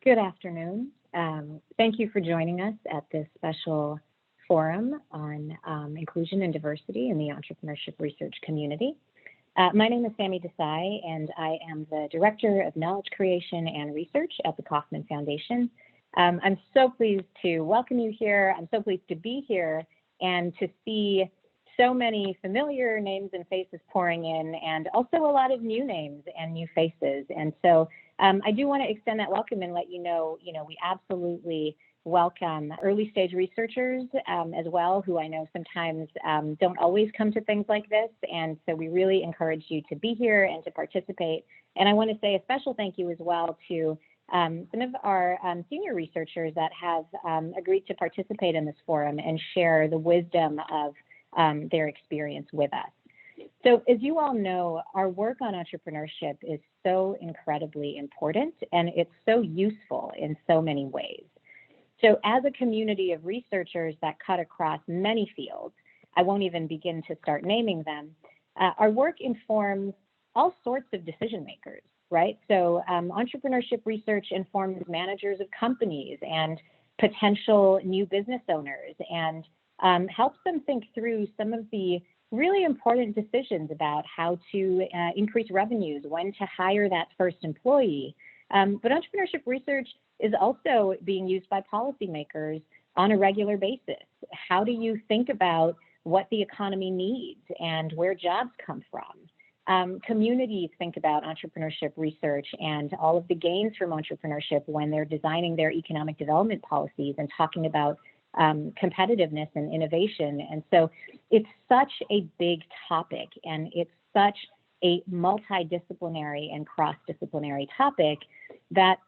Good afternoon. Thank you for joining us at this special forum on inclusion and diversity in the entrepreneurship research community. My name is Sami Desai, and I am the Director of Knowledge Creation and Research at the Kauffman Foundation. I'm so pleased to welcome you here. I'm so pleased to be here and to see so many familiar names and faces pouring in, and also a lot of new names and new faces. And so I do want to extend that welcome and let you know, we absolutely welcome early stage researchers as well, who I know sometimes don't always come to things like this. And so we really encourage you to be here and to participate. And I want to say a special thank you as well to some of our senior researchers that have agreed to participate in this forum and share the wisdom of their experience with us. So as you all know, our work on entrepreneurship is so incredibly important, and it's so useful in so many ways. So as a community of researchers that cut across many fields, I won't even begin to start naming them, our work informs all sorts of decision makers, right? So entrepreneurship research informs managers of companies and potential new business owners, and helps them think through some of the really important decisions about how to increase revenues, when to hire that first employee. But entrepreneurship research is also being used by policymakers on a regular basis. How do you think about what the economy needs and where jobs come from? Communities think about entrepreneurship research and all of the gains from entrepreneurship when they're designing their economic development policies and talking about competitiveness and innovation. And so it's such a big topic, and it's such a multidisciplinary and cross-disciplinary topic that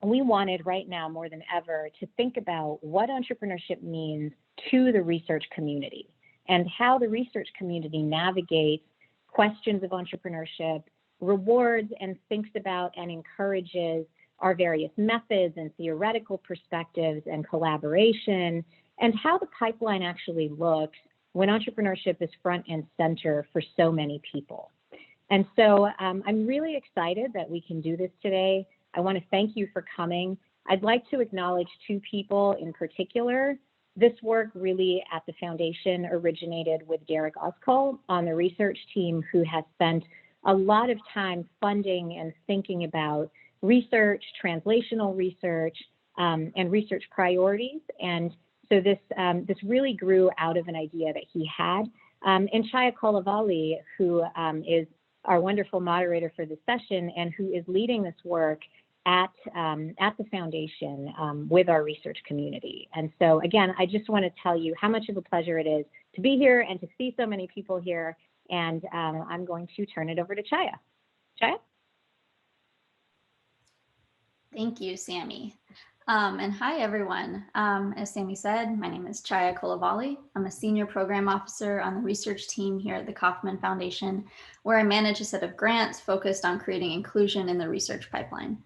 we wanted right now more than ever to think about what entrepreneurship means to the research community and how the research community navigates questions of entrepreneurship, rewards and thinks about and encourages our various methods and theoretical perspectives and collaboration, and how the pipeline actually looks when entrepreneurship is front and center for so many people. And so I'm really excited that we can do this today. I want to thank you for coming. I'd like to acknowledge two people in particular. This work really at the foundation originated with Derek Oskol on the research team, who has spent a lot of time funding and thinking about research, translational research, and research priorities. And so this really grew out of an idea that he had. And Chaya Kolavalli, who is our wonderful moderator for this session and who is leading this work at the foundation with our research community. And so again, I just want to tell you how much of a pleasure it is to be here and to see so many people here. And I'm going to turn it over to Chaya. Chaya? Thank you, Sami. And hi, everyone. As Sami said, my name is Chaya Kolavalli. I'm a senior program officer on the research team here at the Kauffman Foundation, where I manage a set of grants focused on creating inclusion in the research pipeline.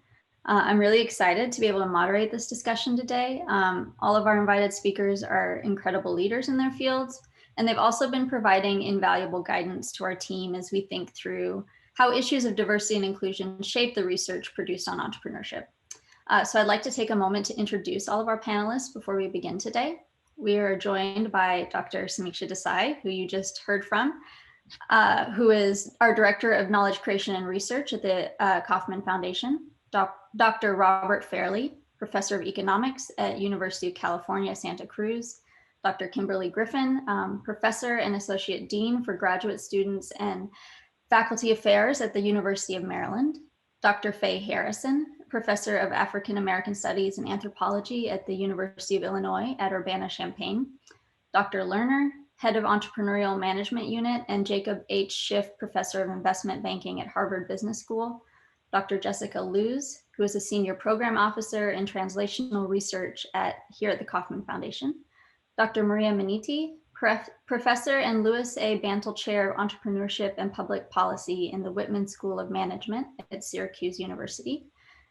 I'm really excited to be able to moderate this discussion today. All of our invited speakers are incredible leaders in their fields, and they've also been providing invaluable guidance to our team as we think through how issues of diversity and inclusion shape the research produced on entrepreneurship. So I'd like to take a moment to introduce all of our panelists before we begin today. We are joined by Dr. Sameeksha Desai, who you just heard from, who is our Director of Knowledge Creation and Research at the Kauffman Foundation, Dr. Robert Fairlie, Professor of Economics at University of California, Santa Cruz, Dr. Kimberly Griffin, Professor and Associate Dean for Graduate Students and Faculty Affairs at the University of Maryland, Dr. Faye Harrison, Professor of African American Studies and Anthropology at the University of Illinois at Urbana-Champaign, Dr. Lerner, Head of Entrepreneurial Management Unit, and Jacob H. Schiff, Professor of Investment Banking at Harvard Business School, Dr. Jessica Looze, who is a Senior Program Officer in Translational Research here at the Kauffman Foundation, Dr. Maria Minniti, Professor and Louis A. Bantle Chair of Entrepreneurship and Public Policy in the Whitman School of Management at Syracuse University,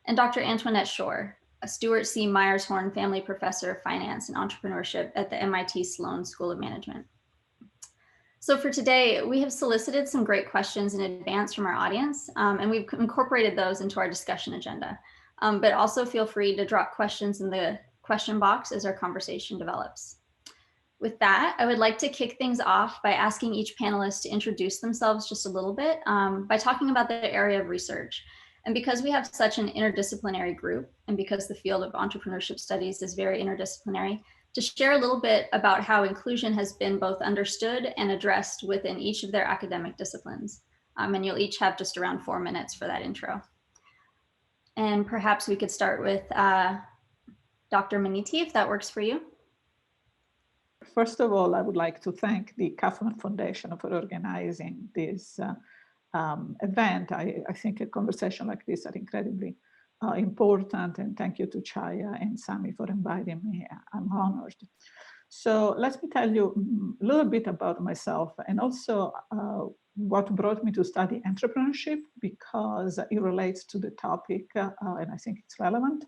and Dr. Antionette Schoar, a Stuart C. Myers-Horn Family Professor of Finance and Entrepreneurship at the MIT Sloan School of Management. So for today, we have solicited some great questions in advance from our audience, and we've incorporated those into our discussion agenda. but also feel free to drop questions in the question box as our conversation develops. With that, I would like to kick things off by asking each panelist to introduce themselves just a little bit by talking about their area of research. And because we have such an interdisciplinary group, and because the field of entrepreneurship studies is very interdisciplinary, to share a little bit about how inclusion has been both understood and addressed within each of their academic disciplines. And you'll each have just around 4 minutes for that intro. And perhaps we could start with Dr. Minniti, if that works for you. First of all, I would like to thank the Kauffman Foundation for organizing this event. I think a conversation like this are incredibly important, and thank you to Chaya and Sami for inviting me. I'm honored. So let me tell you a little bit about myself and also what brought me to study entrepreneurship, because it relates to the topic and I think it's relevant.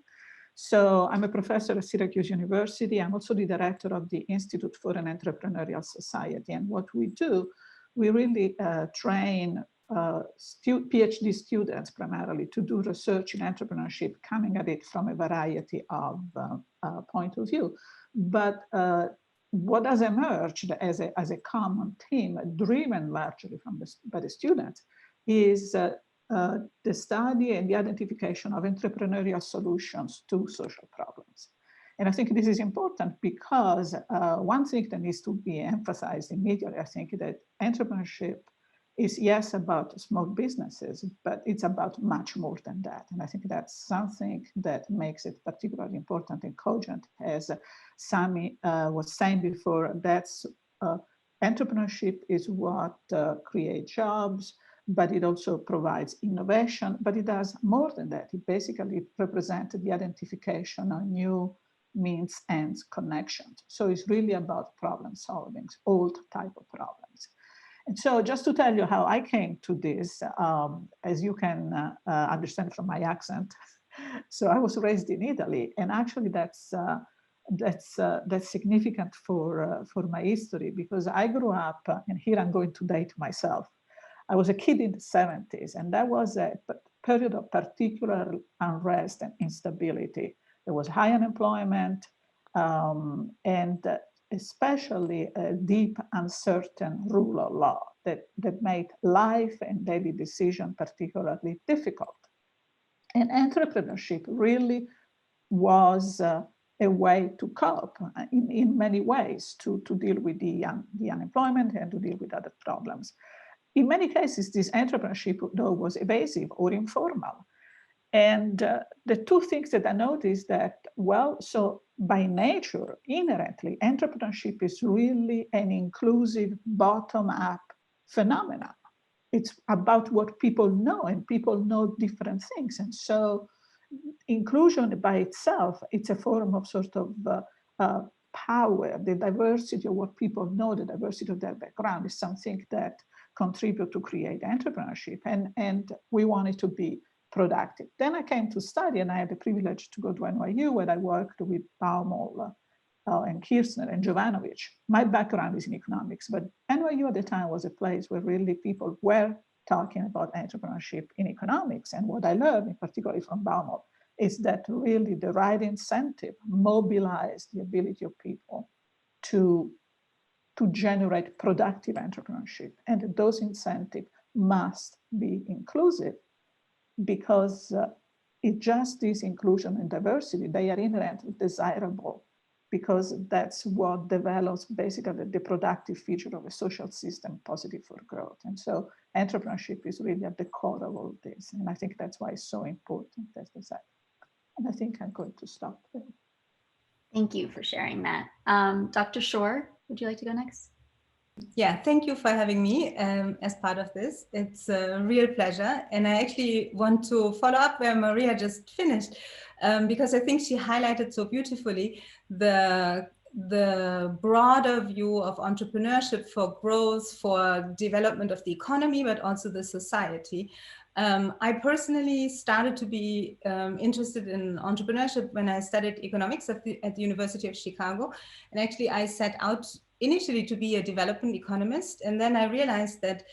So I'm a professor at Syracuse University. I'm also the director of the Institute for an Entrepreneurial Society. And what we do, we really train PhD students primarily to do research in entrepreneurship, coming at it from a variety of point of view. But what has emerged as a common theme, driven largely by the students, is the study and the identification of entrepreneurial solutions to social problems. And I think this is important because one thing that needs to be emphasized immediately, I think that entrepreneurship is, yes, about small businesses, but it's about much more than that. And I think that's something that makes it particularly important and cogent. As Sami was saying before, that's entrepreneurship is what creates jobs, but it also provides innovation, but it does more than that. It basically represents the identification of new means, ends, connections. So it's really about problem solving, old type of problems. And so just to tell you how I came to this, as you can understand from my accent, so I was raised in Italy, and actually that's significant for my history, because I grew up, and here I'm going to date myself, I was a kid in the 70s, and that was a period of particular unrest and instability. There was high unemployment, and especially a deep, uncertain rule of law that made life and daily decision particularly difficult. And entrepreneurship really was a way to cope in many ways to deal with the unemployment and to deal with other problems. In many cases, this entrepreneurship, though, was evasive or informal. And the two things that I noticed that, well, so by nature, inherently, entrepreneurship is really an inclusive bottom-up phenomenon. It's about what people know, and people know different things. And so inclusion by itself, it's a form of sort of power. The diversity of what people know, the diversity of their background is something that contribute to create entrepreneurship, and we want it to be productive. Then I came to study, and I had the privilege to go to NYU, where I worked with Baumol and Kirchner and Jovanovic. My background is in economics, but NYU at the time was a place where really people were talking about entrepreneurship in economics. And what I learned, particularly from Baumol, is that really the right incentive mobilized the ability of people to generate productive entrepreneurship. And those incentives must be inclusive, because it just is inclusion and diversity. They are inherently desirable, because that's what develops basically the productive feature of a social system positive for growth. And so entrepreneurship is really at the core of all this. And I think that's why it's so important, as I said. And I think I'm going to stop there. Thank you for sharing that. Dr. Schoar, would you like to go next? Yeah, thank you for having me as part of this. It's a real pleasure. And I actually want to follow up where Maria just finished, because I think she highlighted so beautifully the broader view of entrepreneurship for growth, for development of the economy, but also the society. I personally started to be interested in entrepreneurship when I studied economics at the University of Chicago. And actually I set out initially to be a development economist. And then I realized that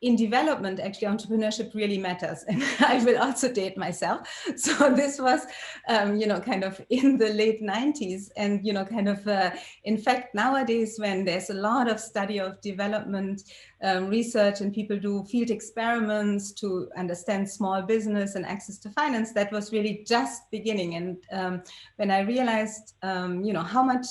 in development, actually, entrepreneurship really matters. And I will also date myself. So this was, kind of in the late 90s. And, in fact, nowadays, when there's a lot of study of development research and people do field experiments to understand small business and access to finance, that was really just beginning. And when I realized, how much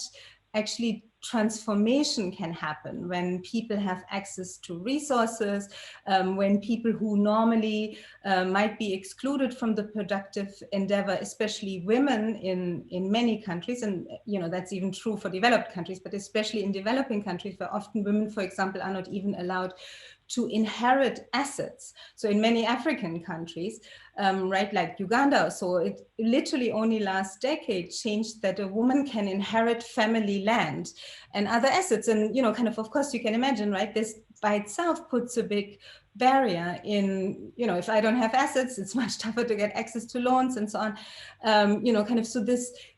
actually transformation can happen when people have access to resources, when people who normally might be excluded from the productive endeavor, especially women in many countries, and that's even true for developed countries, but especially in developing countries where often women, for example, are not even allowed to inherit assets. So in many African countries, right, like Uganda, so it literally only last decade changed that a woman can inherit family land and other assets. And, of course, you can imagine, right, this by itself puts a big barrier in, if I don't have assets, it's much tougher to get access to loans and so on. So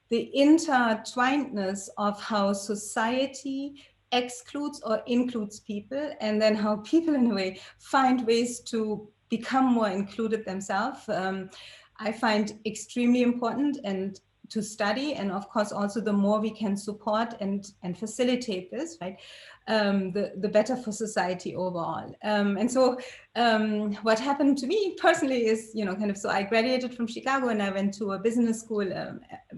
the intertwinedness of how society excludes or includes people, and then how people in a way find ways to become more included themselves, I find extremely important and to study. And of course, also the more we can support and facilitate this, right, the better for society overall. And so what happened to me personally is, so I graduated from Chicago and I went to a business school,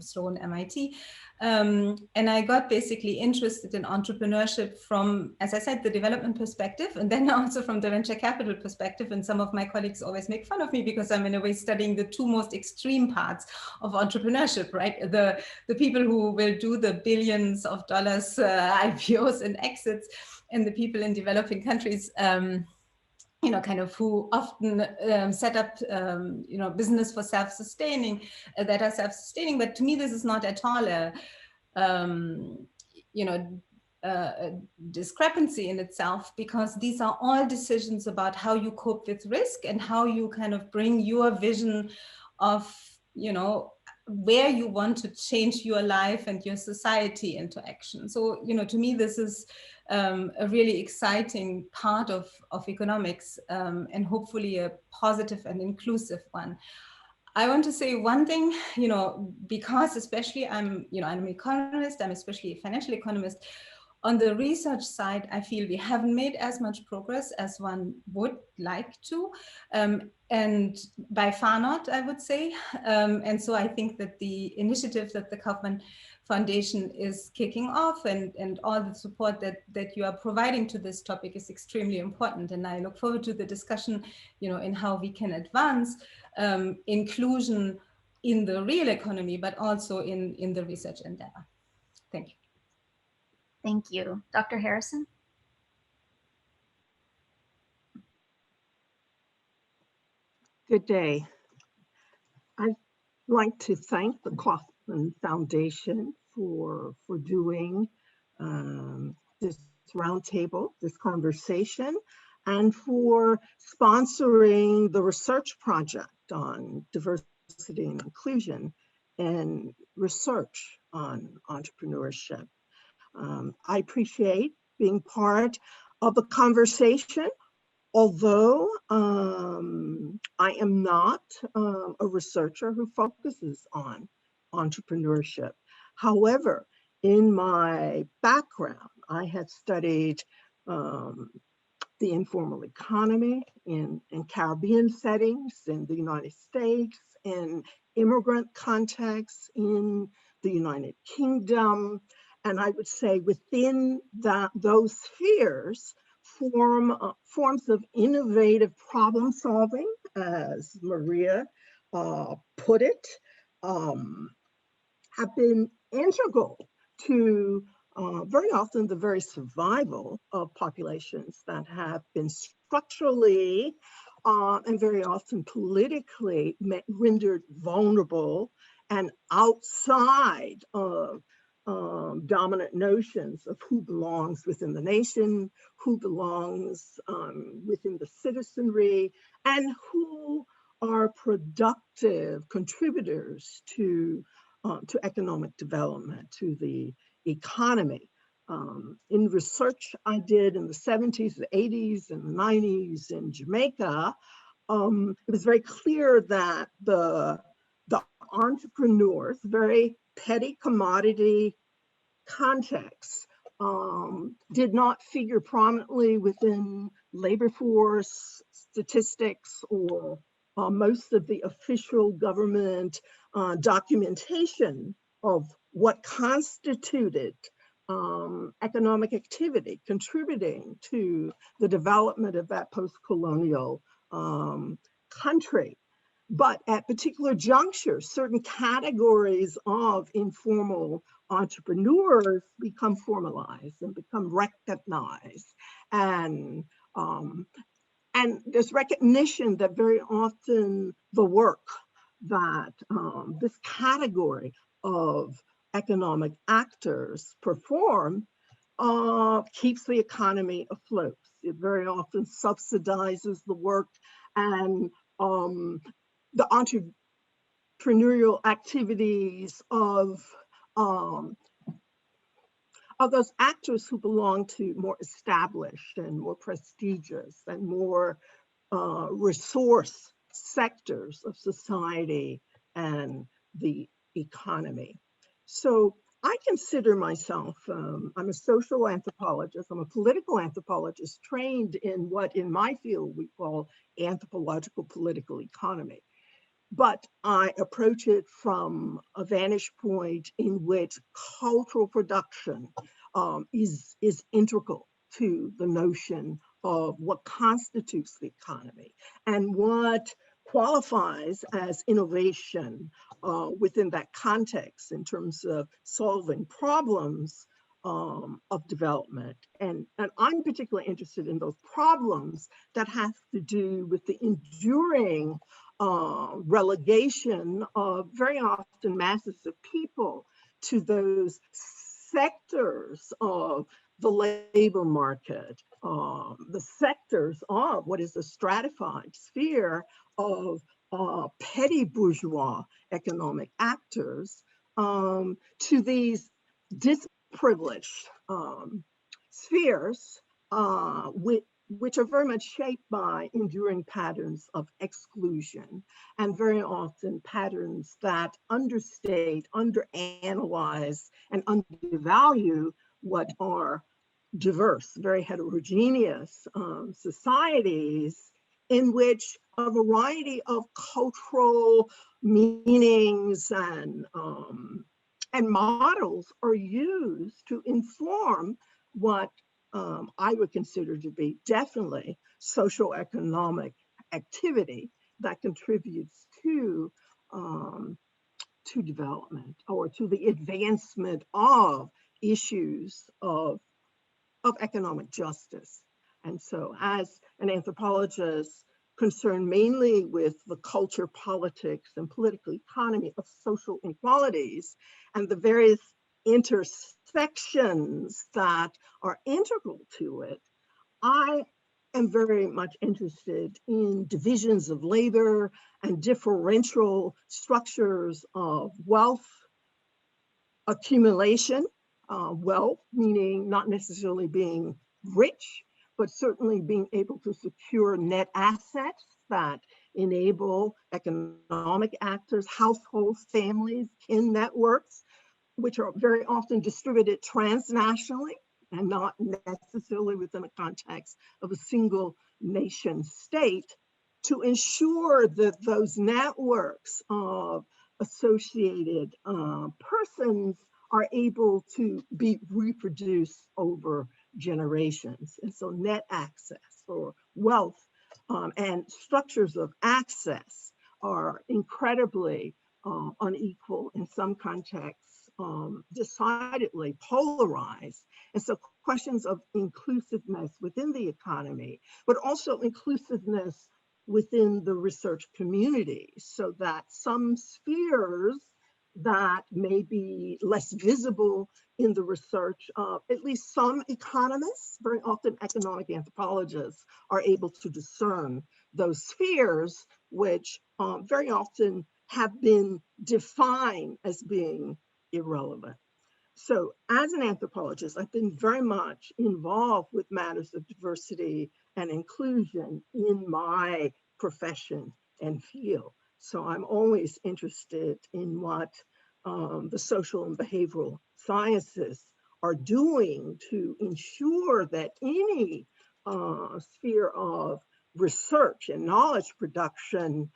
Sloan, MIT. And I got basically interested in entrepreneurship from, as I said, the development perspective, and then also from the venture capital perspective. And some of my colleagues always make fun of me because I'm in a way studying the two most extreme parts of entrepreneurship, right? The people who will do the billions of dollars IPOs and exits, and the people in developing countries, who often set up, business for self-sustaining, that are self-sustaining. But to me, this is not at all a discrepancy in itself, because these are all decisions about how you cope with risk and how you kind of bring your vision of, where you want to change your life and your society into action. So, to me, this is a really exciting part of economics, and hopefully a positive and inclusive one. I want to say one thing, because especially I'm an economist, I'm especially a financial economist. On the research side, I feel we haven't made as much progress as one would like to, and by far not, I would say. And so I think that the initiative that the Kauffman Foundation is kicking off, and all the support that you are providing to this topic is extremely important. And I look forward to the discussion, in how we can advance inclusion in the real economy, but also in the research endeavor. Thank you. Thank you. Dr. Harrison? Good day. I'd like to thank the Kauffman Foundation for doing this roundtable, this conversation, and for sponsoring the research project on diversity and inclusion and research on entrepreneurship. I appreciate being part of the conversation, although I am not a researcher who focuses on entrepreneurship. However, in my background, I have studied the informal economy in Caribbean settings, in the United States, in immigrant contexts in the United Kingdom. And I would say within those spheres, forms of innovative problem solving, as Maria put it, have been integral to very often the very survival of populations that have been structurally and very often politically rendered vulnerable and outside of dominant notions of who belongs within the nation, who belongs within the citizenry, and who are productive contributors to economic development, to the economy. In research I did in the 70s, the 80s, and the 90s in Jamaica, it was very clear that the entrepreneurs, very petty commodity contexts, did not figure prominently within labor force statistics or most of the official government documentation of what constituted economic activity contributing to the development of that post-colonial country. But at particular junctures, certain categories of informal entrepreneurs become formalized and become recognized. And there's recognition that very often the work that this category of economic actors perform keeps the economy afloat. It very often subsidizes the work, and the entrepreneurial activities of those actors who belong to more established and more prestigious and more resource sectors of society and the economy. So I consider myself, I'm a social anthropologist, I'm a political anthropologist trained in what in my field we call anthropological political economy. But I approach it from a vantage point in which cultural production is integral to the notion of what constitutes the economy and what qualifies as innovation within that context in terms of solving problems of development. And I'm particularly interested in those problems that have to do with the enduring relegation of very often masses of people to those sectors of the labor market, the sectors of what is a stratified sphere of petty bourgeois economic actors, to these disprivileged spheres which are very much shaped by enduring patterns of exclusion and very often patterns that understate, underanalyze, and undervalue what are diverse, very heterogeneous societies in which a variety of cultural meanings and models are used to inform what I would consider to be definitely socioeconomic activity that contributes to development or to the advancement of issues of economic justice. And so as an anthropologist concerned mainly with the culture, politics, and political economy of social inequalities and the various intersections that are integral to it, I am very much interested in divisions of labor and differential structures of wealth accumulation, wealth meaning not necessarily being rich, but certainly being able to secure net assets that enable economic actors, households, families, kin networks, which are very often distributed transnationally and not necessarily within the context of a single nation state, to ensure that those networks of associated persons are able to be reproduced over generations. And so net access or wealth and structures of access are incredibly unequal in some contexts, decidedly polarized. And so questions of inclusiveness within the economy, but also inclusiveness within the research community, so that some spheres that may be less visible in the research of at least some economists, very often economic anthropologists, are able to discern those spheres which very often have been defined as being irrelevant. So as an anthropologist, I've been very much involved with matters of diversity and inclusion in my profession and field. So I'm always interested in what the social and behavioral sciences are doing to ensure that any sphere of research and knowledge production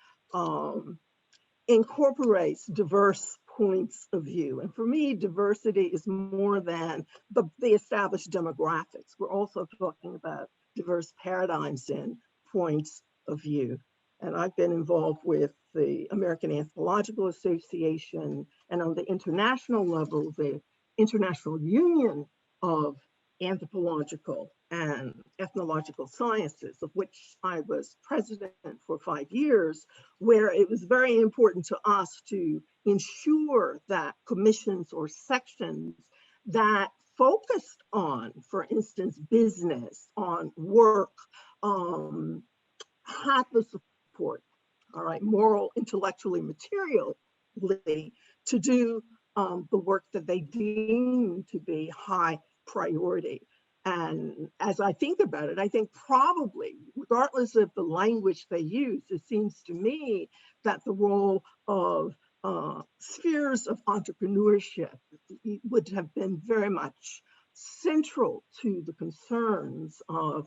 incorporates diverse points of view. And for me, diversity is more than the established demographics. We're also talking about diverse paradigms and points of view. And I've been involved with the American Anthropological Association, and on the international level, the International Union of Anthropological and Ethnological Sciences, of which I was president for 5 years, where it was very important to us to ensure that commissions or sections that focused on, for instance, business, on work, had the support, all right, moral, intellectually, materially, to do the work that they deem to be high priority. And as I think about it, I think probably, regardless of the language they use, it seems to me that the role of spheres of entrepreneurship would have been very much central to the concerns of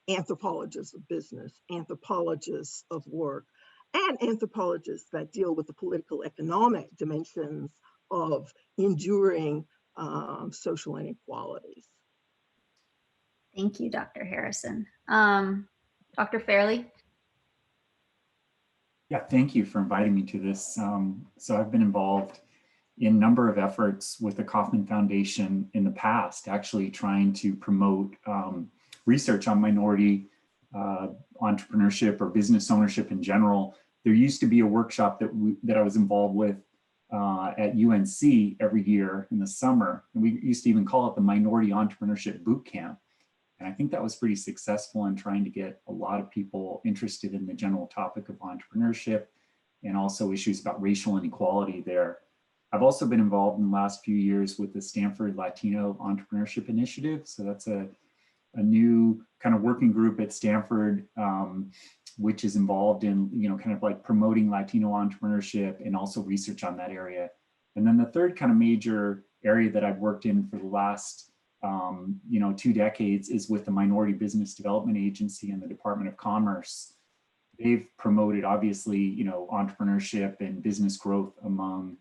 anthropologists of business, anthropologists of work, and anthropologists that deal with the political economic dimensions of enduring social inequalities. Thank you, Dr. Harrison. Dr. Fairley? Yeah, thank you for inviting me to this. So I've been involved in a number of efforts with the Kauffman Foundation in the past, actually trying to promote research on minority entrepreneurship or business ownership in general. There used to be a workshop that I was involved with at UNC every year in the summer. And we used to even call it the Minority Entrepreneurship Boot Camp. And I think that was pretty successful in trying to get a lot of people interested in the general topic of entrepreneurship and also issues about racial inequality there. I've also been involved in the last few years with the Stanford Latino Entrepreneurship Initiative. So that's a new kind of working group at Stanford, which is involved in, kind of like promoting Latino entrepreneurship and also research on that area. And then the third kind of major area that I've worked in for the last 2 decades is with the Minority Business Development Agency and the Department of Commerce. They've promoted, obviously, entrepreneurship and business growth among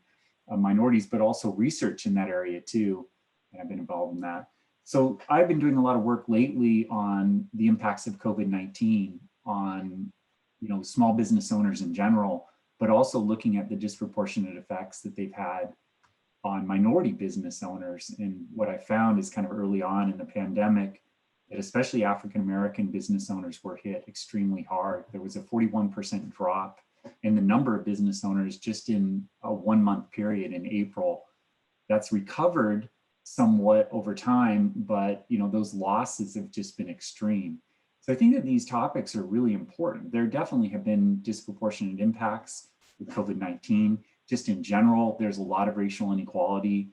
minorities, but also research in that area too. And I've been involved in that. So I've been doing a lot of work lately on the impacts of COVID-19 on, small business owners in general, but also looking at the disproportionate effects that they've had on minority business owners. And what I found is kind of early on in the pandemic, that especially African-American business owners were hit extremely hard. There was a 41% drop in the number of business owners just in a 1-month period in April. That's recovered somewhat over time, but those losses have just been extreme. So I think that these topics are really important. There definitely have been disproportionate impacts with COVID-19. Just in general, there's a lot of racial inequality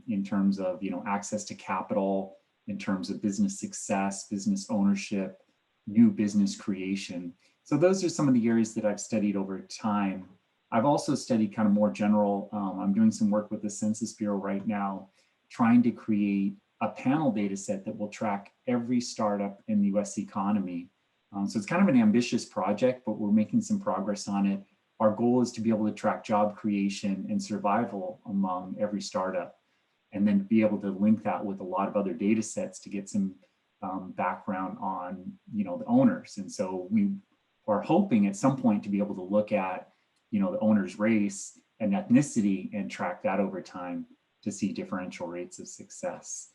in terms of access to capital, in terms of business success, business ownership, new business creation. So those are some of the areas that I've studied over time. I've also studied kind of more general. I'm doing some work with the Census Bureau right now, trying to create a panel data set that will track every startup in the US economy. So it's kind of an ambitious project, but we're making some progress on it. Our goal is to be able to track job creation and survival among every startup, and then be able to link that with a lot of other data sets to get some background on the owners. And so we are hoping at some point to be able to look at the owner's race and ethnicity and track that over time to see differential rates of success.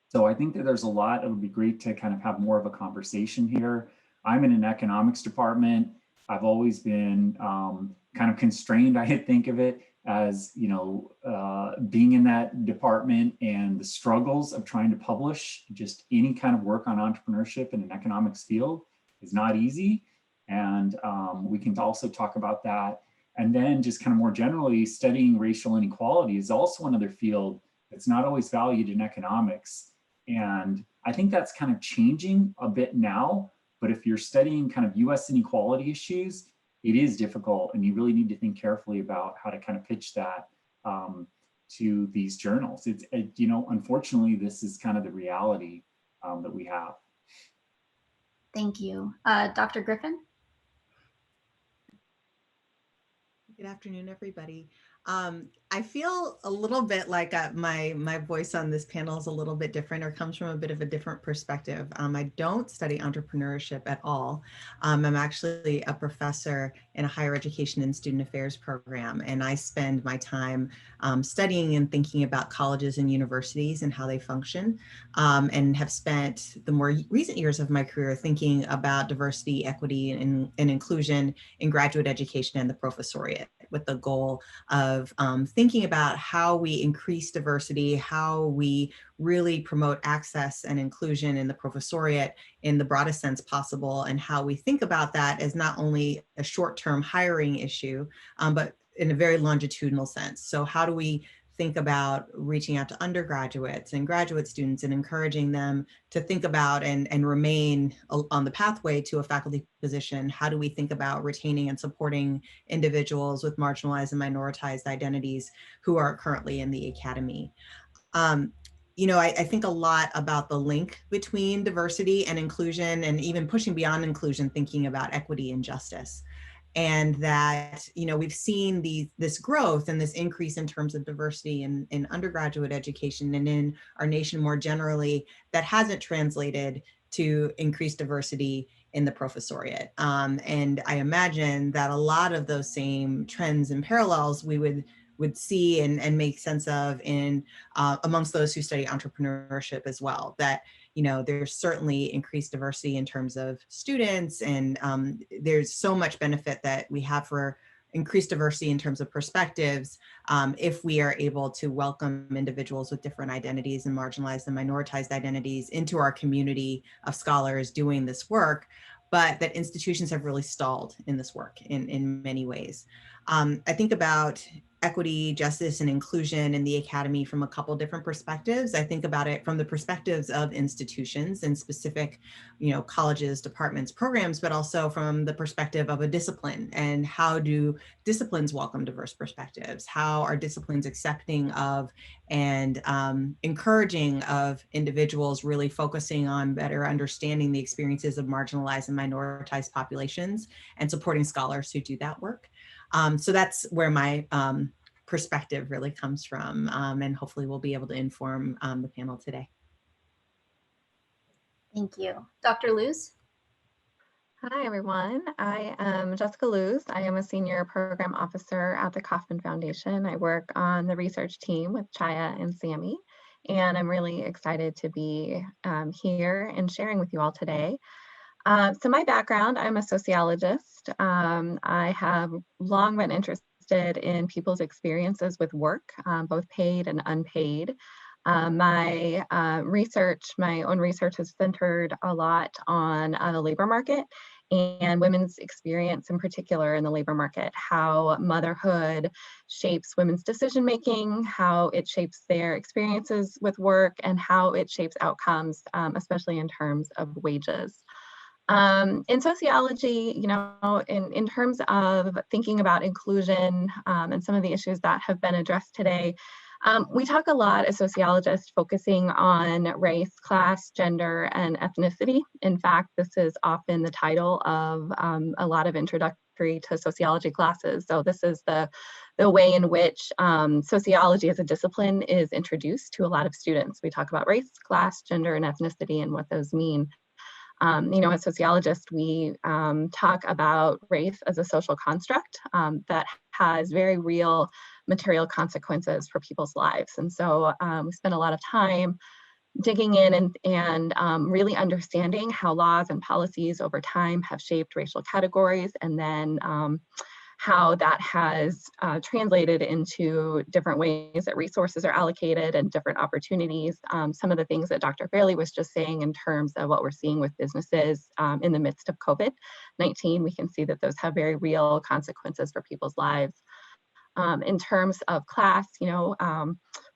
So I think that there's a lot. It would be great to kind of have more of a conversation here. I'm in an economics department. I've always been kind of constrained, I think of it as, being in that department and the struggles of trying to publish just any kind of work on entrepreneurship in an economics field is not easy. And we can also talk about that. And then just kind of more generally, studying racial inequality is also another field that's not always valued in economics. And I think that's kind of changing a bit now. But if you're studying kind of US inequality issues, it is difficult, and you really need to think carefully about how to kind of pitch that to these journals. You know, unfortunately, this is kind of the reality that we have. Thank you. Dr. Griffin? Good afternoon, everybody. I feel a little bit like my voice on this panel is a little bit different, or comes from a bit of a different perspective. I don't study entrepreneurship at all. I'm actually a professor in a higher education and student affairs program, and I spend my time studying and thinking about colleges and universities and how they function, and have spent the more recent years of my career thinking about diversity, equity, and inclusion in graduate education and the professoriate, with the goal of thinking about how we increase diversity, how we really promote access and inclusion in the professoriate in the broadest sense possible, and how we think about that as not only a short-term hiring issue, but in a very longitudinal sense. So how do we think about reaching out to undergraduates and graduate students and encouraging them to think about and remain on the pathway to a faculty position? How do we think about retaining and supporting individuals with marginalized and minoritized identities who are currently in the academy? You know, I think a lot about the link between diversity and inclusion, and even pushing beyond inclusion, thinking about equity and justice. And that, you know, we've seen this growth and this increase in terms of diversity in undergraduate education and in our nation more generally, that hasn't translated to increased diversity in the professoriate. And I imagine that a lot of those same trends and parallels we would see and make sense of in amongst those who study entrepreneurship as well. That, you know, there's certainly increased diversity in terms of students, and there's so much benefit that we have for increased diversity in terms of perspectives if we are able to welcome individuals with different identities and marginalized and minoritized identities into our community of scholars doing this work, but that institutions have really stalled in this work in many ways. I think about equity, justice, and inclusion in the academy from a couple different perspectives. I think about it from the perspectives of institutions and specific, you know, colleges, departments, programs, but also from the perspective of a discipline, and how do disciplines welcome diverse perspectives? How are disciplines accepting of and encouraging of individuals really focusing on better understanding the experiences of marginalized and minoritized populations and supporting scholars who do that work? So that's where my perspective really comes from, and hopefully we'll be able to inform the panel today. Thank you. Dr. Looze? Hi, everyone. I am Jessica Looze. I am a senior program officer at the Kauffman Foundation. I work on the research team with Chaya and Sami, and I'm really excited to be here and sharing with you all today. So my background, I'm a sociologist. I have long been interested in people's experiences with work, both paid and unpaid. My own research is centered a lot on the labor market and women's experience in particular in the labor market, how motherhood shapes women's decision-making, how it shapes their experiences with work, and how it shapes outcomes, especially in terms of wages. In sociology, you know, in terms of thinking about inclusion and some of the issues that have been addressed today, we talk a lot as sociologists focusing on race, class, gender, and ethnicity. In fact, this is often the title of a lot of introductory to sociology classes. So this is the way in which sociology as a discipline is introduced to a lot of students. We talk about race, class, gender, and ethnicity and what those mean. You know, as sociologists, we talk about race as a social construct that has very real material consequences for people's lives. And so we spend a lot of time digging in and really understanding how laws and policies over time have shaped racial categories, and then how that has translated into different ways that resources are allocated and different opportunities. Some of the things that Dr. Fairley was just saying in terms of what we're seeing with businesses in the midst of COVID-19, we can see that those have very real consequences for people's lives. In terms of class,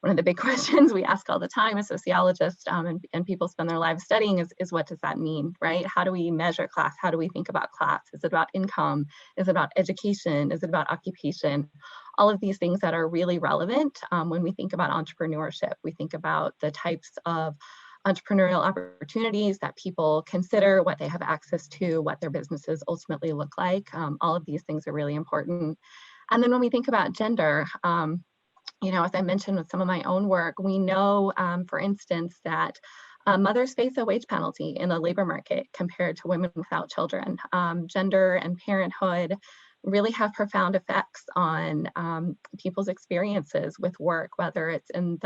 one of the big questions we ask all the time as sociologists and people spend their lives studying is what does that mean, right? How do we measure class? How do we think about class? Is it about income? Is it about education? Is it about occupation? All of these things that are really relevant when we think about entrepreneurship. We think about the types of entrepreneurial opportunities that people consider, what they have access to, what their businesses ultimately look like. All of these things are really important. And then when we think about gender, as I mentioned with some of my own work, we know, for instance, that mothers face a wage penalty in the labor market compared to women without children. Gender and parenthood really have profound effects on people's experiences with work, whether it's in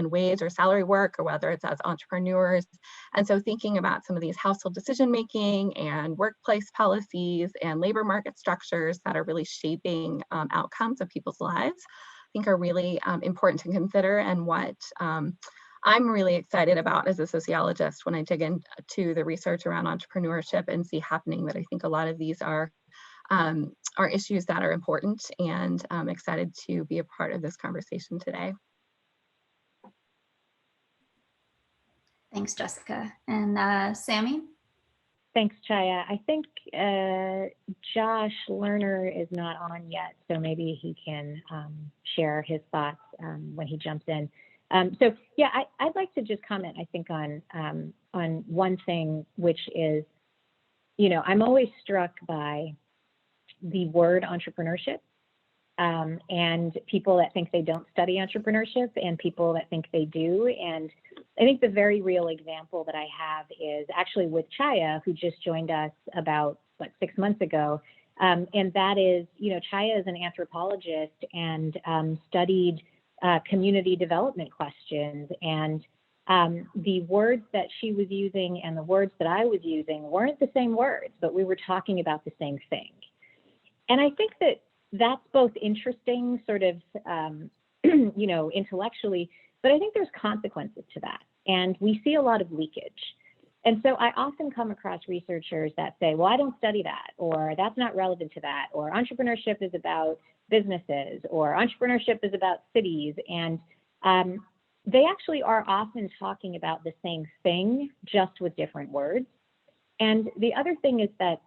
wage or salary work, or whether it's as entrepreneurs. And so thinking about some of these household decision-making and workplace policies and labor market structures that are really shaping outcomes of people's lives, I think are really important to consider, and what I'm really excited about as a sociologist when I dig into the research around entrepreneurship and see happening, that I think a lot of these are issues that are important, and I'm excited to be a part of this conversation today. Thanks, Jessica. And Sami? Thanks, Chaya. I think Josh Lerner is not on yet, so maybe he can share his thoughts when he jumps in. So yeah, I'd like to just comment, I think, on one thing, which is, I'm always struck by the word entrepreneurship, and people that think they don't study entrepreneurship and people that think they do. And I think the very real example that I have is actually with Chaya, who just joined us about 6 months ago. And that is, Chaya is an anthropologist and studied community development questions. And the words that she was using and the words that I was using weren't the same words, but we were talking about the same thing. And I think that that's both interesting, sort of, intellectually, but I think there's consequences to that. And we see a lot of leakage. And so I often come across researchers that say, well, I don't study that, or that's not relevant to that, or entrepreneurship is about businesses, or entrepreneurship is about cities. And they actually are often talking about the same thing, just with different words. And the other thing is that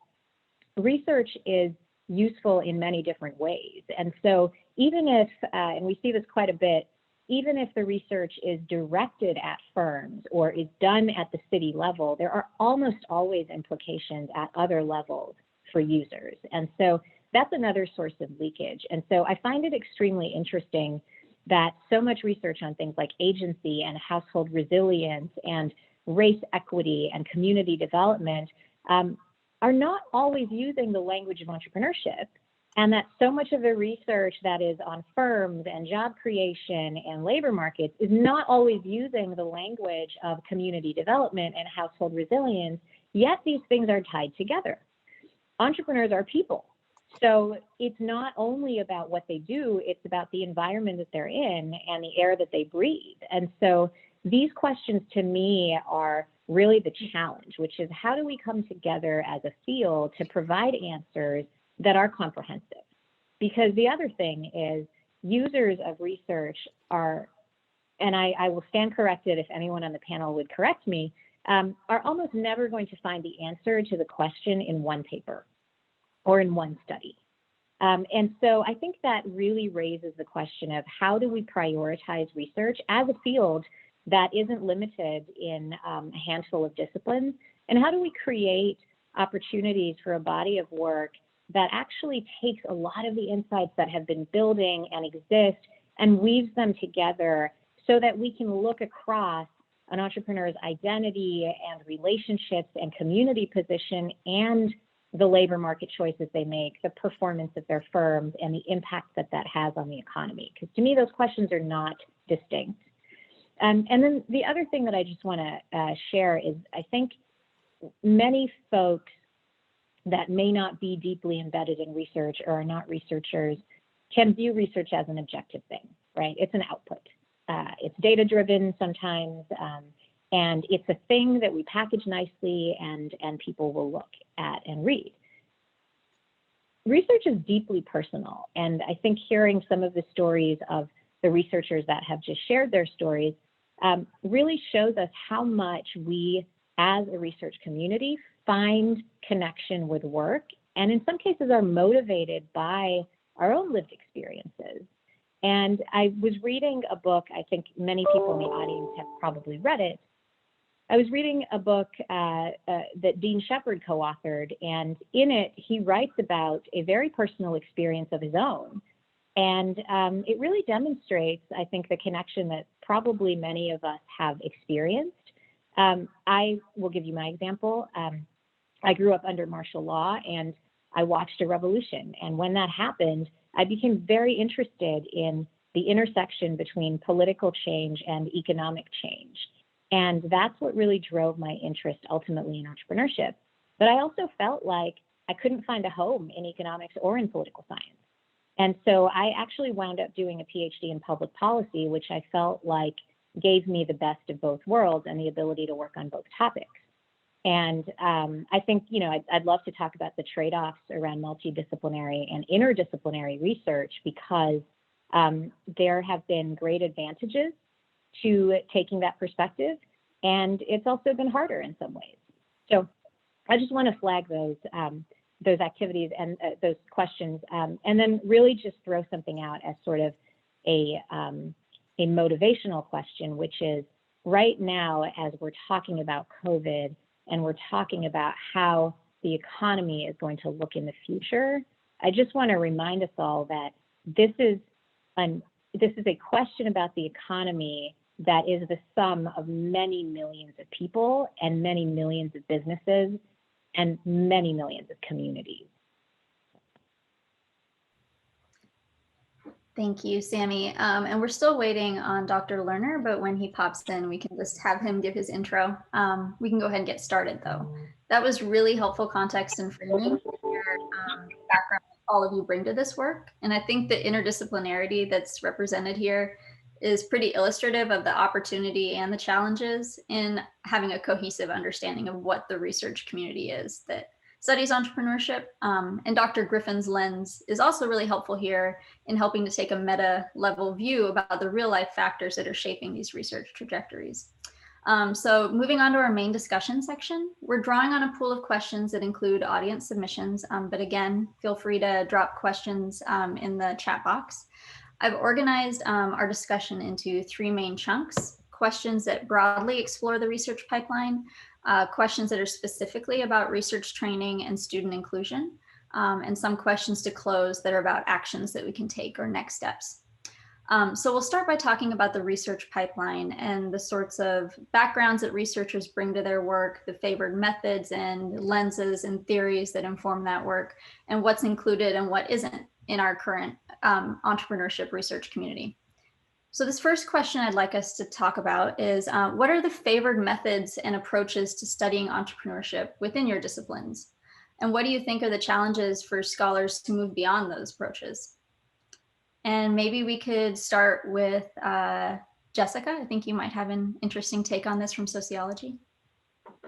research is useful in many different ways. And so even if, and we see this quite a bit, even if the research is directed at firms or is done at the city level, there are almost always implications at other levels for users. And so that's another source of leakage. And so I find it extremely interesting that so much research on things like agency and household resilience and race equity and community development are not always using the language of entrepreneurship, and that so much of the research that is on firms and job creation and labor markets is not always using the language of community development and household resilience, yet these things are tied together. Entrepreneurs are people. So it's not only about what they do, it's about the environment that they're in and the air that they breathe. And so these questions to me are really the challenge, which is how do we come together as a field to provide answers that are comprehensive? Because the other thing is users of research are, and I will stand corrected if anyone on the panel would correct me, are almost never going to find the answer to the question in one paper or in one study. And so I think that really raises the question of how do we prioritize research as a field that isn't limited in a handful of disciplines, and how do we create opportunities for a body of work that actually takes a lot of the insights that have been building and exist and weaves them together so that we can look across an entrepreneur's identity and relationships and community position and the labor market choices they make, the performance of their firms, and the impact that that has on the economy. Because to me, those questions are not distinct. And then the other thing that I just want to share is I think many folks that may not be deeply embedded in research or are not researchers can view research as an objective thing, right? It's an output. It's data-driven sometimes, and it's a thing that we package nicely and people will look at and read. Research is deeply personal, and I think hearing some of the stories of the researchers that have just shared their stories really shows us how much we as a research community find connection with work, and in some cases are motivated by our own lived experiences. And I was reading a book, I think many people in the audience have probably read it. I was reading a book that Dean Shepard co-authored, and in it, he writes about a very personal experience of his own. And it really demonstrates, I think, the connection that probably many of us have experienced. I will give you my example. I grew up under martial law, and I watched a revolution. And when that happened, I became very interested in the intersection between political change and economic change. And that's what really drove my interest ultimately in entrepreneurship. But I also felt like I couldn't find a home in economics or in political science. And so I actually wound up doing a PhD in public policy, which I felt like gave me the best of both worlds and the ability to work on both topics. And I think, you know, I'd love to talk about the trade-offs around multidisciplinary and interdisciplinary research, because there have been great advantages to taking that perspective, and it's also been harder in some ways. So I just want to flag those activities and those questions, and then really just throw something out as sort of a motivational question, which is right now, as we're talking about COVID and we're talking about how the economy is going to look in the future, I just want to remind us all that this is a question about the economy that is the sum of many millions of people and many millions of businesses and many millions of communities. Thank you, Sami. And we're still waiting on Dr. Lerner, but when he pops in, we can just have him give his intro. We can go ahead and get started though. That was really helpful context and framing for your background all of you bring to this work. And I think the interdisciplinarity that's represented here is pretty illustrative of the opportunity and the challenges in having a cohesive understanding of what the research community is that studies entrepreneurship. And Dr. Griffin's lens is also really helpful here in helping to take a meta level view about the real life factors that are shaping these research trajectories. So moving on to our main discussion section, we're drawing on a pool of questions that include audience submissions, but again, feel free to drop questions in the chat box. I've organized our discussion into three main chunks: questions that broadly explore the research pipeline, questions that are specifically about research training and student inclusion, and some questions to close that are about actions that we can take or next steps. So we'll start by talking about the research pipeline and the sorts of backgrounds that researchers bring to their work, the favored methods and lenses and theories that inform that work, and what's included and what isn't in our current entrepreneurship research community. So this first question I'd like us to talk about is, what are the favored methods and approaches to studying entrepreneurship within your disciplines? And what do you think are the challenges for scholars to move beyond those approaches? And maybe we could start with Jessica. I think you might have an interesting take on this from sociology.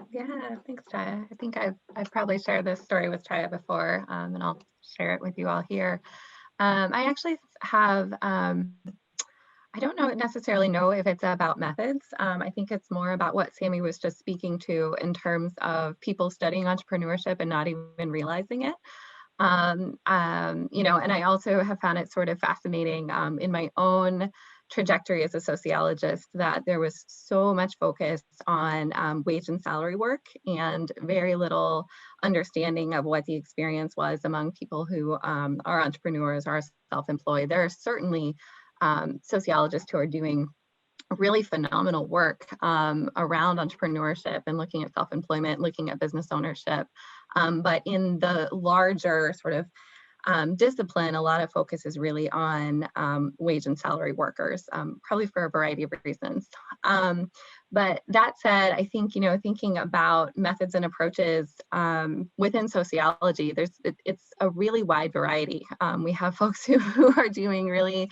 Yeah, thanks, Chaya. I think I've probably shared this story with Chaya before, and I'll share it with you all here. I actually have, I don't necessarily know if it's about methods. I think it's more about what Sami was just speaking to in terms of people studying entrepreneurship and not even realizing it. You know, and I also have found it sort of fascinating in my own trajectory as a sociologist that there was so much focus on wage and salary work and very little understanding of what the experience was among people who are entrepreneurs or self-employed. There are certainly sociologists who are doing really phenomenal work around entrepreneurship and looking at self-employment, looking at business ownership. But in the larger sort of discipline, a lot of focus is really on wage and salary workers, probably for a variety of reasons. But that said, I think, thinking about methods and approaches within sociology, it's a really wide variety. We have folks who are doing really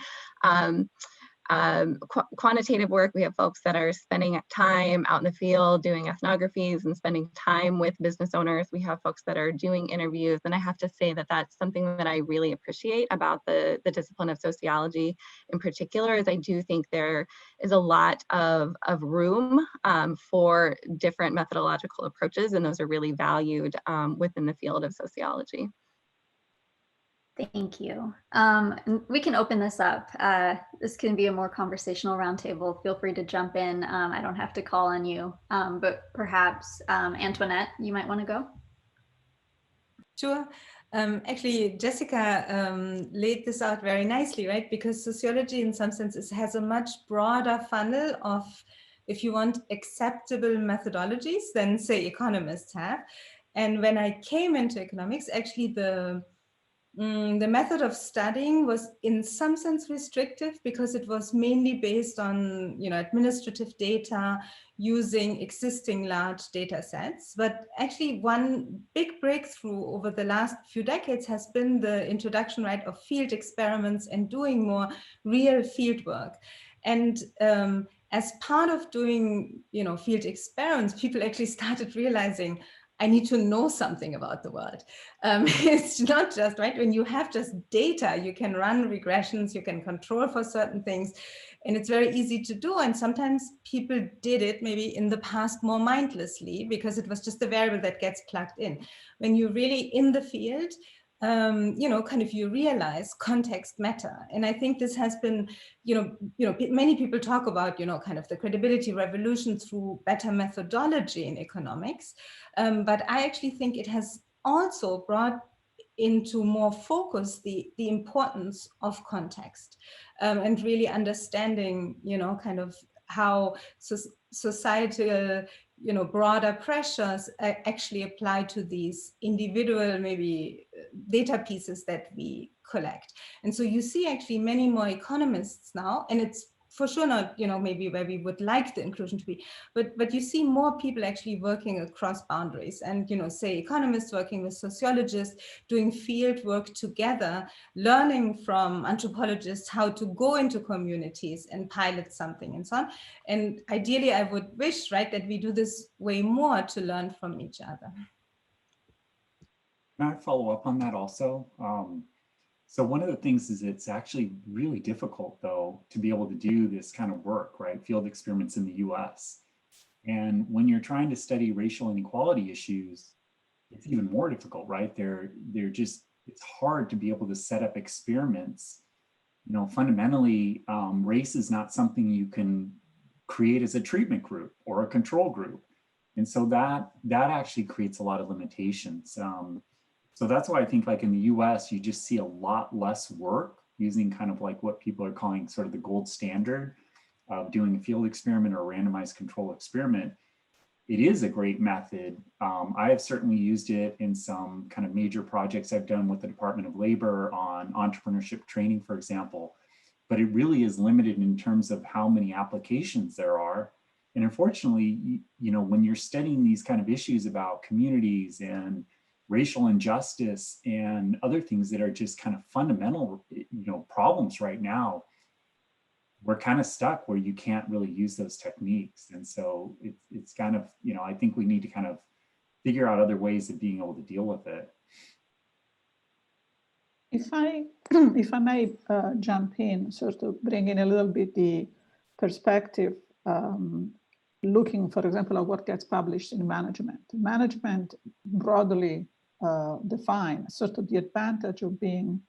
quantitative work. We have folks that are spending time out in the field doing ethnographies and spending time with business owners. We have folks that are doing interviews. And I have to say that that's something that I really appreciate about the discipline of sociology in particular, is I do think there is a lot of room for different methodological approaches, and those are really valued within the field of sociology. Thank you. We can open this up. This can be a more conversational roundtable. Feel free to jump in. I don't have to call on you, but perhaps Antionette, you might want to go. Sure. Actually, Jessica laid this out very nicely, right? Because sociology in some senses has a much broader funnel of, if you want, acceptable methodologies than, say, economists have. And when I came into economics, actually the method of studying was in some sense restrictive, because it was mainly based on administrative data using existing large data sets. But actually one big breakthrough over the last few decades has been the introduction, right, of field experiments and doing more real field work. And as part of doing field experiments, people actually started realizing, I need to know something about the world. It's not just, right, when you have just data, you can run regressions, you can control for certain things, and it's very easy to do. And sometimes people did it maybe in the past more mindlessly, because it was just a variable that gets plugged in. When you're really in the field, you realize context matter. And I think this has been, many people talk about, kind of the credibility revolution through better methodology in economics. But I actually think it has also brought into more focus the importance of context, and really understanding, kind of how societal, broader pressures actually apply to these individual, maybe data pieces that we collect. And so you see actually many more economists now, and it's for sure not, maybe where we would like the inclusion to be, but you see more people actually working across boundaries, and, say economists working with sociologists, doing field work together, learning from anthropologists how to go into communities and pilot something and so on. And ideally, I would wish, right, that we do this way more to learn from each other. Can I follow up on that also? So one of the things is it's actually really difficult, though, to be able to do this kind of work, right? Field experiments in the US. And when you're trying to study racial inequality issues, it's even more difficult, right? It's hard to be able to set up experiments. Fundamentally, race is not something you can create as a treatment group or a control group. And so that actually creates a lot of limitations. So that's why I think, like in the US, you just see a lot less work using kind of like what people are calling sort of the gold standard of doing a field experiment or a randomized control experiment. It is a great method. I have certainly used it in some kind of major projects I've done with the Department of Labor on entrepreneurship training, for example, but it really is limited in terms of how many applications there are. And unfortunately, when you're studying these kind of issues about communities and racial injustice and other things that are just kind of fundamental, problems right now, we're kind of stuck where you can't really use those techniques. And so it's kind of, I think we need to kind of figure out other ways of being able to deal with it. If I may jump in, sort of bring in a little bit the perspective, looking, for example, at what gets published in management. Management broadly defined sort of the advantage of being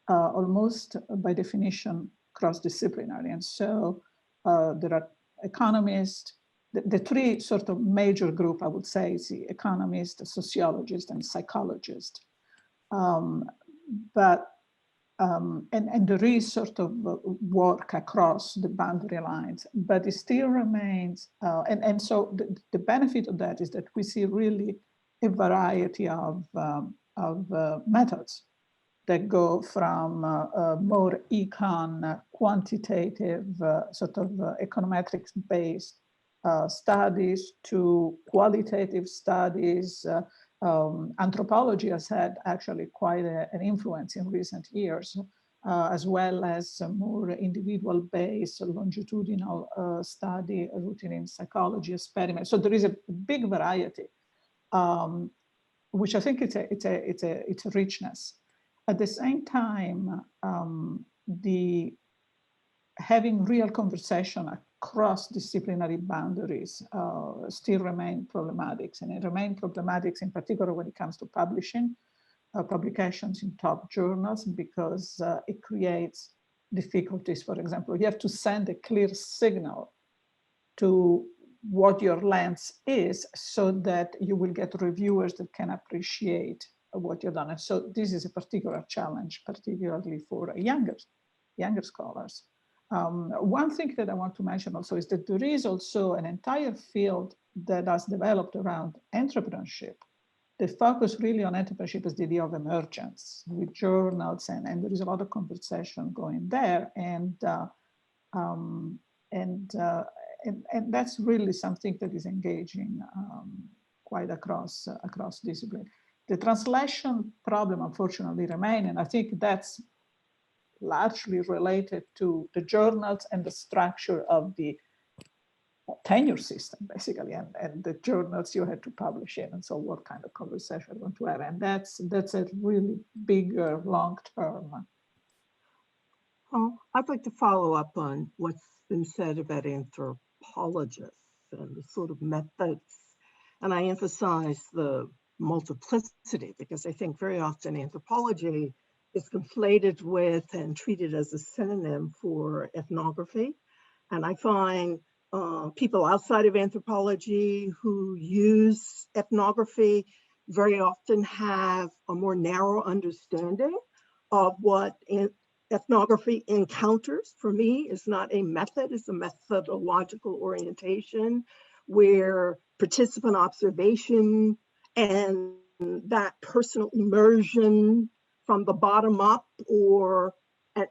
almost by definition cross-disciplinary. And so there are economists, the three sort of major group, I would say, is the economist, the sociologist, and psychologist. And there is sort of work across the boundary lines, but it still remains, and so the benefit of that is that we see really a variety of methods that go from more econ, quantitative, sort of econometrics-based studies to qualitative studies. Anthropology has had actually quite an influence in recent years, as well as a more individual-based longitudinal study rooted in psychology experiments. So there is a big variety, which I think it's a richness. At the same time, having real conversation across disciplinary boundaries still remain problematic, and it remains problematic in particular when it comes to publishing publications in top journals, because it creates difficulties. For example, you have to send a clear signal to what your lens is so that you will get reviewers that can appreciate what you've done. And so this is a particular challenge, particularly for younger scholars. One thing that I want to mention also is that there is also an entire field that has developed around entrepreneurship. The focus really on entrepreneurship is the idea of emergence with journals, and there is a lot of conversation going there, and that's really something that is engaging quite across discipline. The translation problem, unfortunately, remains, and I think that's largely related to the journals and the structure of the tenure system, basically, and the journals you had to publish in, and so what kind of conversation you want to have, and that's a really bigger long-term. I'd like to follow up on what's been said about anthropologists and the sort of methods, and I emphasize the multiplicity, because I think very often anthropology is conflated with and treated as a synonym for ethnography, and I find people outside of anthropology who use ethnography very often have a more narrow understanding of what ethnography encounters. For me, is not a method, it's a methodological orientation where participant observation and that personal immersion from the bottom up,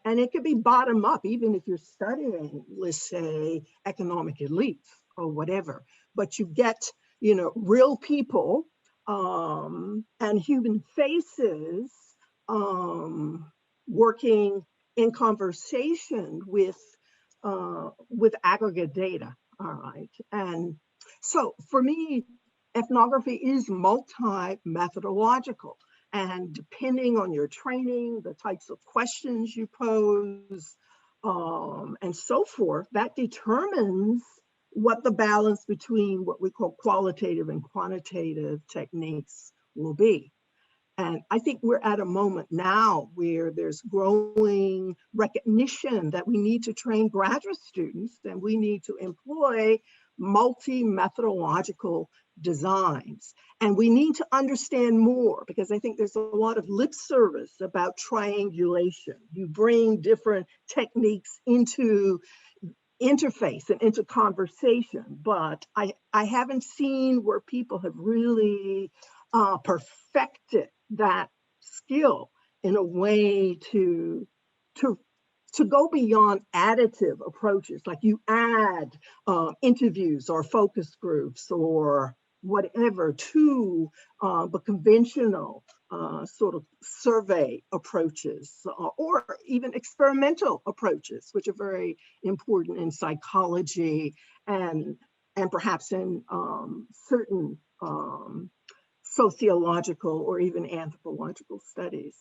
and it could be bottom up, even if you're studying, let's say, economic elites or whatever, but you get, real people and human faces working in conversation with aggregate data, all right? And so for me, ethnography is multi-methodological. And depending on your training, the types of questions you pose, and so forth, that determines what the balance between what we call qualitative and quantitative techniques will be. And I think we're at a moment now where there's growing recognition that we need to train graduate students and we need to employ multi-methodological designs. And we need to understand more, because I think there's a lot of lip service about triangulation. You bring different techniques into interface and into conversation, but I haven't seen where people have really perfected that skill in a way to go beyond additive approaches, like you add interviews or focus groups or whatever to the conventional sort of survey approaches, or even experimental approaches, which are very important in psychology and perhaps in certain sociological or even anthropological studies.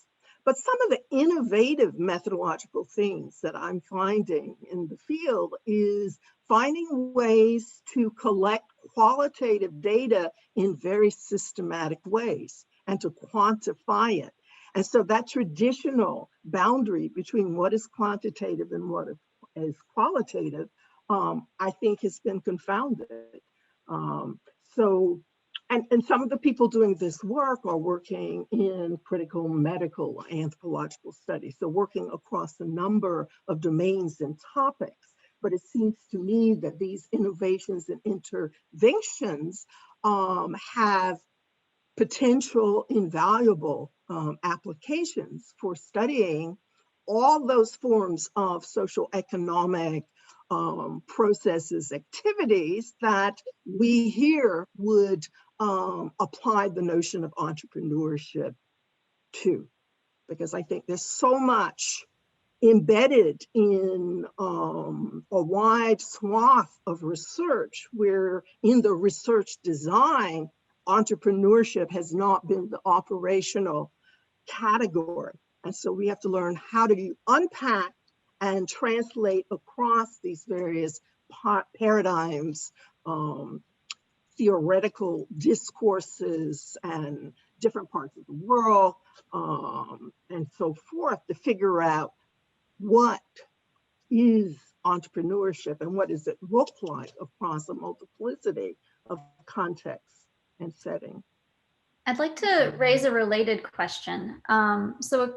But some of the innovative methodological things that I'm finding in the field is finding ways to collect qualitative data in very systematic ways and to quantify it. And so that traditional boundary between what is quantitative and what is qualitative, I think has been confounded. And some of the people doing this work are working in critical medical anthropological studies, so working across a number of domains and topics. But it seems to me that these innovations and interventions have potential invaluable applications for studying all those forms of social economic processes, activities that we here would apply the notion of entrepreneurship to. Because I think there's so much embedded in a wide swath of research where in the research design, entrepreneurship has not been the operational category. And so we have to learn how to unpack and translate across these various paradigms, theoretical discourses and different parts of the world, and so forth, to figure out what is entrepreneurship and what does it look like across a multiplicity of contexts and settings. I'd like to raise a related question. So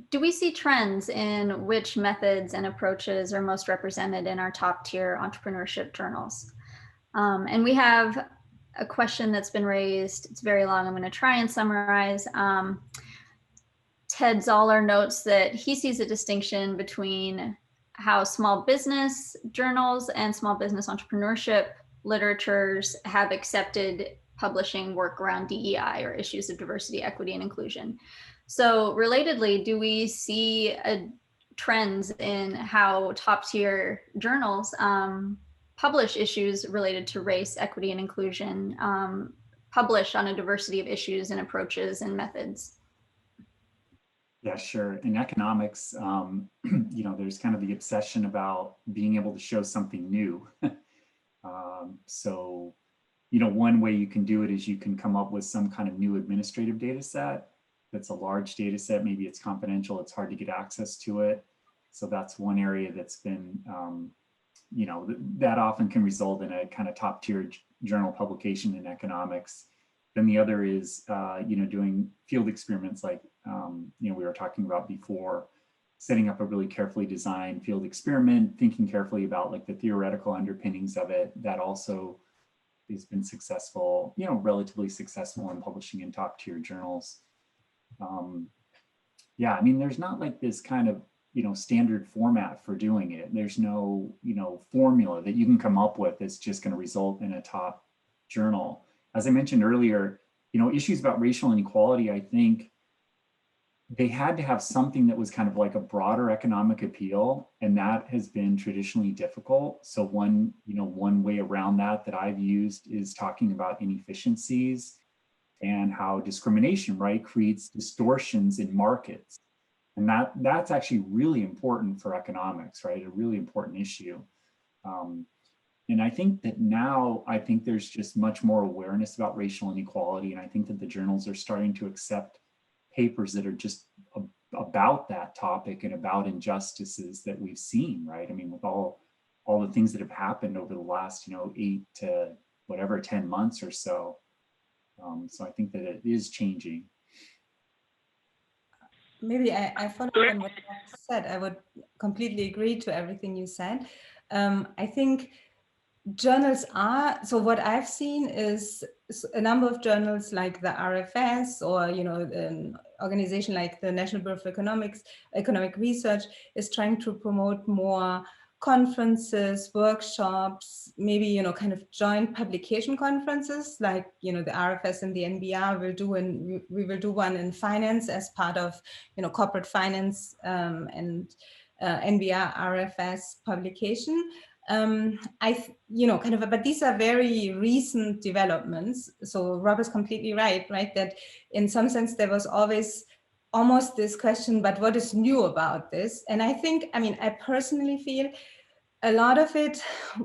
do we see trends in which methods and approaches are most represented in our top tier entrepreneurship journals? And we have a question that's been raised. It's very long. I'm going to try and summarize. Ted Zoller notes that he sees a distinction between how small business journals and small business entrepreneurship literatures have accepted publishing work around DEI or issues of diversity, equity, and inclusion. So relatedly, do we see trends in how top tier journals publish issues related to race, equity, and inclusion, publish on a diversity of issues and approaches and methods? Yeah, sure. In economics, you know, there's kind of the obsession about being able to show something new. So, you know, one way you can do it is you can come up with some kind of new administrative data set that's a large data set. Maybe it's confidential, it's hard to get access to it. So that's one area that's been, you know, that often can result in a kind of top tier journal publication in economics. Then the other is, you know, doing field experiments like, you know, we were talking about before, setting up a really carefully designed field experiment, thinking carefully about like the theoretical underpinnings of it. That also has been successful, you know, relatively successful in publishing in top tier journals. Yeah, I mean, there's not like this kind of, you know, standard format for doing it. There's no, you know, formula that you can come up with that's just going to result in a top journal. As I mentioned earlier, you know, issues about racial inequality, I think they had to have something that was kind of like a broader economic appeal, and that has been traditionally difficult. So one way around that I've used is talking about inefficiencies and how discrimination, right, creates distortions in markets. And that's actually really important for economics, right? A really important issue. And I think that now, there's just much more awareness about racial inequality. And I think that the journals are starting to accept papers that are just about that topic and about injustices that we've seen, right? I mean, with all the things that have happened over the last, you know, 8 to whatever, 10 months or so. So I think that it is changing. Maybe I follow up on what you said. I would completely agree to everything you said. I think journals are, so what I've seen is a number of journals like the RFS, or, you know, an organization like the National Bureau of Economic Research is trying to promote more conferences, workshops, maybe, you know, kind of joint publication conferences like, you know, the RFS and the NBR will do, and we will do one in finance as part of, you know, corporate finance and NBR RFS publication. But these are very recent developments. So Rob is completely right, that in some sense there was always almost this question, but what is new about this? And I think, I mean, I personally feel a lot of it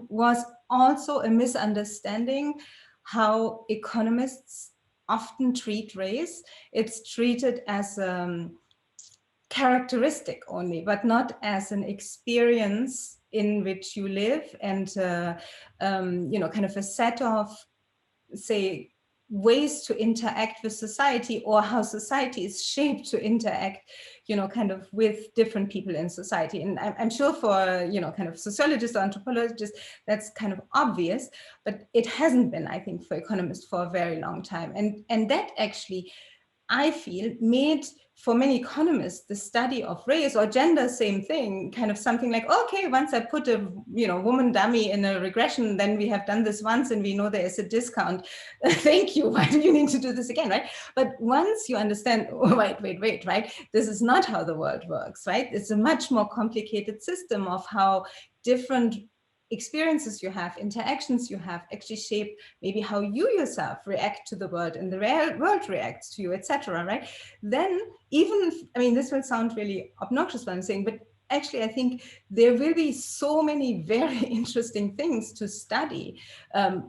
was also a misunderstanding how economists often treat race. It's treated as a characteristic only, but not as an experience in which you live, and you know, kind of a set of, say, ways to interact with society, or how society is shaped to interact, you know, kind of with different people in society. And I'm sure for, you know, kind of sociologists or anthropologists, that's kind of obvious, but it hasn't been, I think, for economists for a very long time. And that actually, I feel, made for many economists, the study of race or gender, same thing, kind of something like, okay, once I put a woman dummy in a regression, then we have done this once and we know there is a discount. Thank you. Why do you need to do this again, right? But once you understand, oh, wait, right? This is not how the world works, right? It's a much more complicated system of how different experiences you have, interactions you have, actually shape maybe how you yourself react to the world and the world reacts to you, etc. Right? Then even, I mean, this will sound really obnoxious what I'm saying, but actually I think there will be so many very interesting things to study.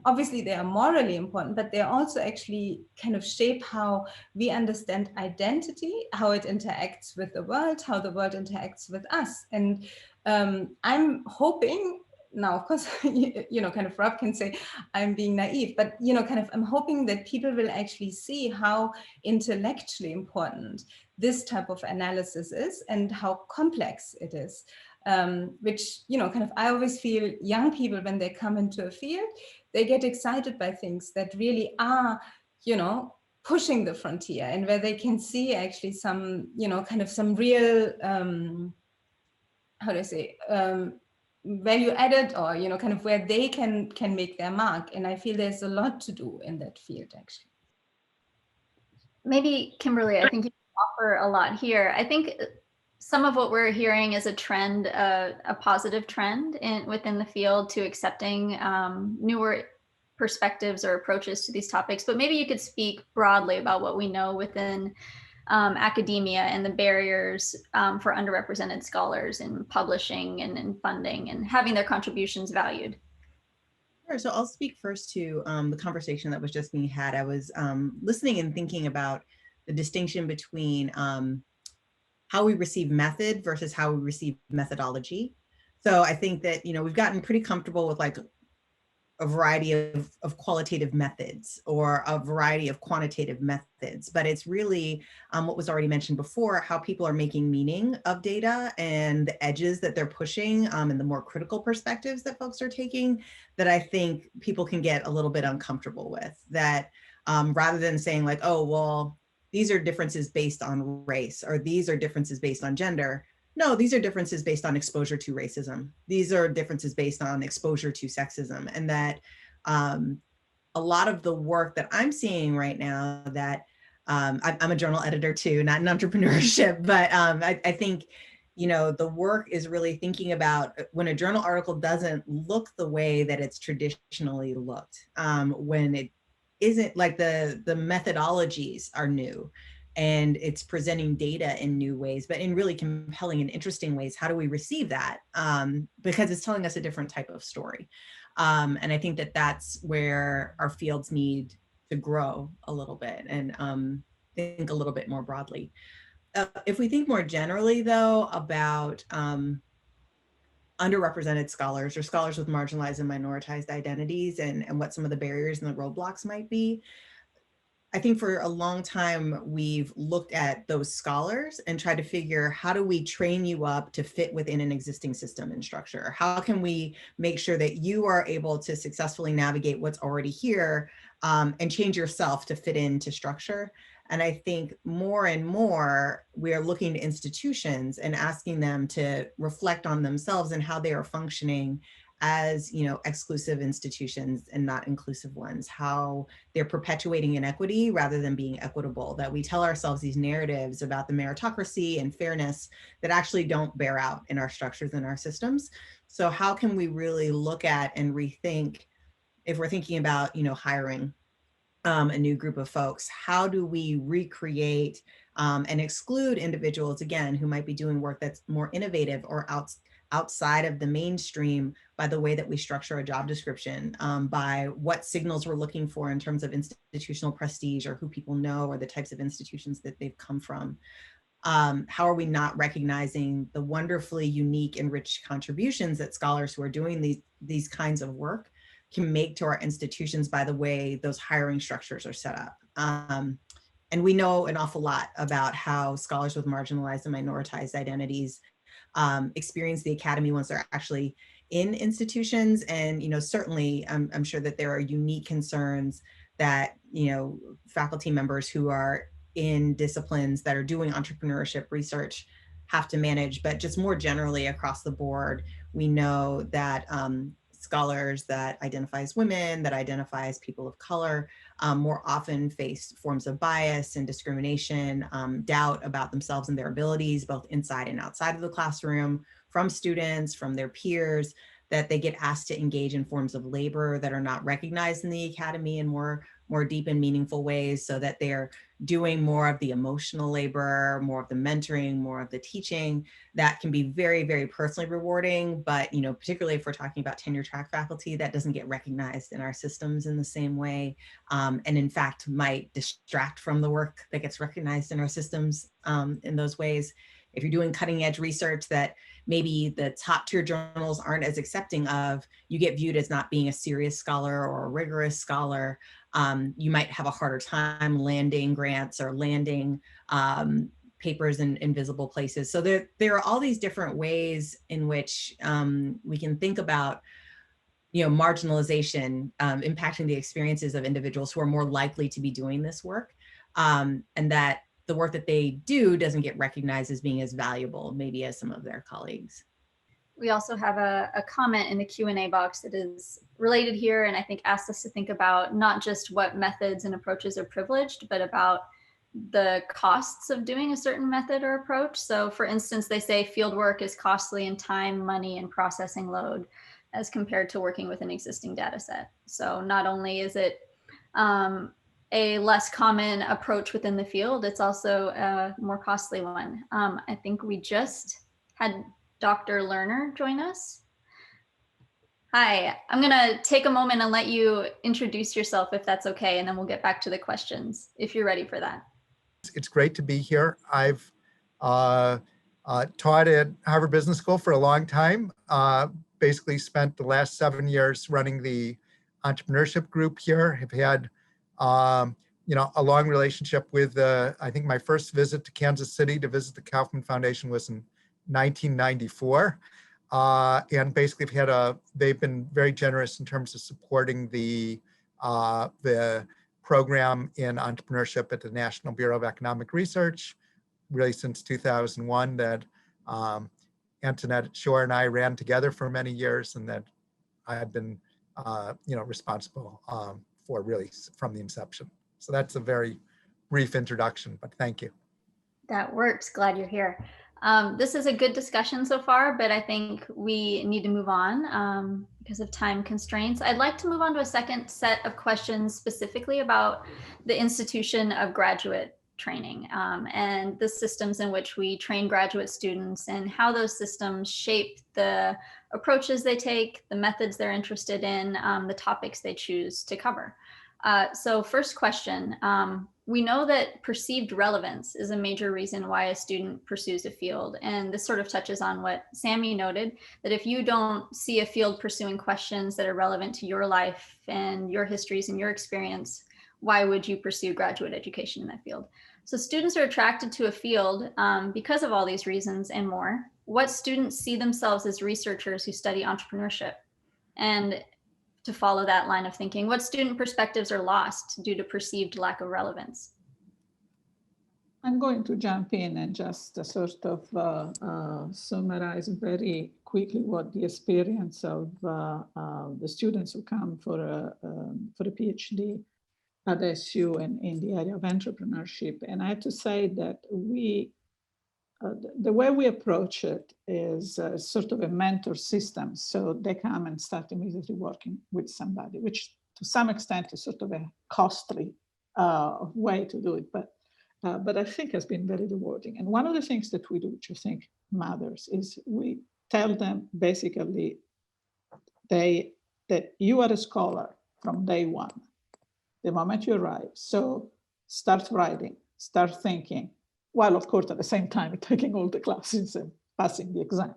Obviously they are morally important, but they also actually kind of shape how we understand identity, how it interacts with the world, how the world interacts with us. And I'm hoping, now, of course, kind of Rob can say I'm being naive, but, kind of I'm hoping that people will actually see how intellectually important this type of analysis is and how complex it is, which, kind of I always feel young people, when they come into a field, they get excited by things that really are, pushing the frontier and where they can see actually some, kind of some real, how do I say, value added, or kind of where they can make their mark. And I feel there's a lot to do in that field, actually. Maybe Kimberly, I think you offer a lot here. I think some of what we're hearing is a trend, a positive trend within the field to accepting newer perspectives or approaches to these topics. But maybe you could speak broadly about what we know within academia and the barriers for underrepresented scholars in publishing and in funding and having their contributions valued. Sure. So I'll speak first to the conversation that was just being had. I was listening and thinking about the distinction between how we receive method versus how we receive methodology. So I think that, we've gotten pretty comfortable with like a variety of qualitative methods or a variety of quantitative methods, but it's really what was already mentioned before, how people are making meaning of data and the edges that they're pushing and the more critical perspectives that folks are taking that I think people can get a little bit uncomfortable with. That rather than saying like, oh, well, these are differences based on race, or these are differences based on gender. No, these are differences based on exposure to racism. These are differences based on exposure to sexism. And that a lot of the work that I'm seeing right now that I'm a journal editor too, not in entrepreneurship, but I think, the work is really thinking about when a journal article doesn't look the way that it's traditionally looked, when it isn't like the methodologies are new. And it's presenting data in new ways, but in really compelling and interesting ways. How do we receive that? Because it's telling us a different type of story. And I think that that's where our fields need to grow a little bit and think a little bit more broadly. If we think more generally, though, about underrepresented scholars or scholars with marginalized and minoritized identities and what some of the barriers and the roadblocks might be, I think for a long time, we've looked at those scholars and tried to figure, how do we train you up to fit within an existing system and structure? How can we make sure that you are able to successfully navigate what's already here and change yourself to fit into structure? And I think more and more, we are looking to institutions and asking them to reflect on themselves and how they are functioning as exclusive institutions and not inclusive ones, how they're perpetuating inequity rather than being equitable, that we tell ourselves these narratives about the meritocracy and fairness that actually don't bear out in our structures and our systems. So how can we really look at and rethink, if we're thinking about hiring a new group of folks, how do we recreate and exclude individuals, again, who might be doing work that's more innovative or outside of the mainstream by the way that we structure a job description, by what signals we're looking for in terms of institutional prestige or who people know or the types of institutions that they've come from. How are we not recognizing the wonderfully unique and rich contributions that scholars who are doing these kinds of work can make to our institutions by the way those hiring structures are set up? And we know an awful lot about how scholars with marginalized and minoritized identities experience the academy once they're actually in institutions. And certainly I'm sure that there are unique concerns that faculty members who are in disciplines that are doing entrepreneurship research have to manage, but just more generally across the board, we know that scholars that identify as women, that identify as people of color, more often face forms of bias and discrimination, doubt about themselves and their abilities, both inside and outside of the classroom, from students, from their peers, that they get asked to engage in forms of labor that are not recognized in the academy in more deep and meaningful ways, so that they're doing more of the emotional labor, more of the mentoring, more of the teaching that can be very, very personally rewarding. But, you know, particularly if we're talking about tenure track faculty, that doesn't get recognized in our systems in the same way. And in fact, might distract from the work that gets recognized in our systems in those ways. If you're doing cutting edge research that maybe the top tier journals aren't as accepting of, you get viewed as not being a serious scholar or a rigorous scholar. You might have a harder time landing grants or landing papers in visible places. So there are all these different ways in which we can think about, you know, marginalization impacting the experiences of individuals who are more likely to be doing this work, and that the work that they do doesn't get recognized as being as valuable maybe as some of their colleagues. We also have a comment in the Q&A box that is related here, and I think asks us to think about not just what methods and approaches are privileged, but about the costs of doing a certain method or approach. So for instance, they say field work is costly in time, money, and processing load as compared to working with an existing data set. So not only is it a less common approach within the field, it's also a more costly one. I think we just had Dr. Lerner join us. Hi, I'm gonna take a moment and let you introduce yourself if that's okay, and then we'll get back to the questions if you're ready for that. It's great to be here. I've taught at Harvard Business School for a long time, basically spent the last 7 years running the entrepreneurship group here. Have had you know, a long relationship with, I think my first visit to Kansas City to visit the Kauffman Foundation was in 1994. And basically they've been very generous in terms of supporting the program in entrepreneurship at the National Bureau of Economic Research, really since 2001, that Antionette, Schoar, and I ran together for many years, and that I've been you know, responsible for really from the inception. So that's a very brief introduction, but thank you. That works. Glad you're here. This is a good discussion so far, but I think we need to move on because of time constraints. I'd like to move on to a second set of questions specifically about the institution of graduate training and the systems in which we train graduate students and how those systems shape the approaches they take, the methods they're interested in, the topics they choose to cover. So first question, we know that perceived relevance is a major reason why a student pursues a field. And this sort of touches on what Sami noted, that if you don't see a field pursuing questions that are relevant to your life and your histories and your experience, why would you pursue graduate education in that field? So students are attracted to a field because of all these reasons and more. What students see themselves as researchers who study entrepreneurship? And to follow that line of thinking, what student perspectives are lost due to perceived lack of relevance? I'm going to jump in and just sort of summarize very quickly what the experience of the students who come for a PhD at SU and in the area of entrepreneurship. And I have to say that the way we approach it is sort of a mentor system. So they come and start immediately working with somebody, which to some extent is sort of a costly way to do it, but I think has been very rewarding. And one of the things that we do, which I think matters, is we tell them basically that you are a scholar from day one, the moment you arrive. So start writing, start thinking, while of course at the same time taking all the classes and passing the exams.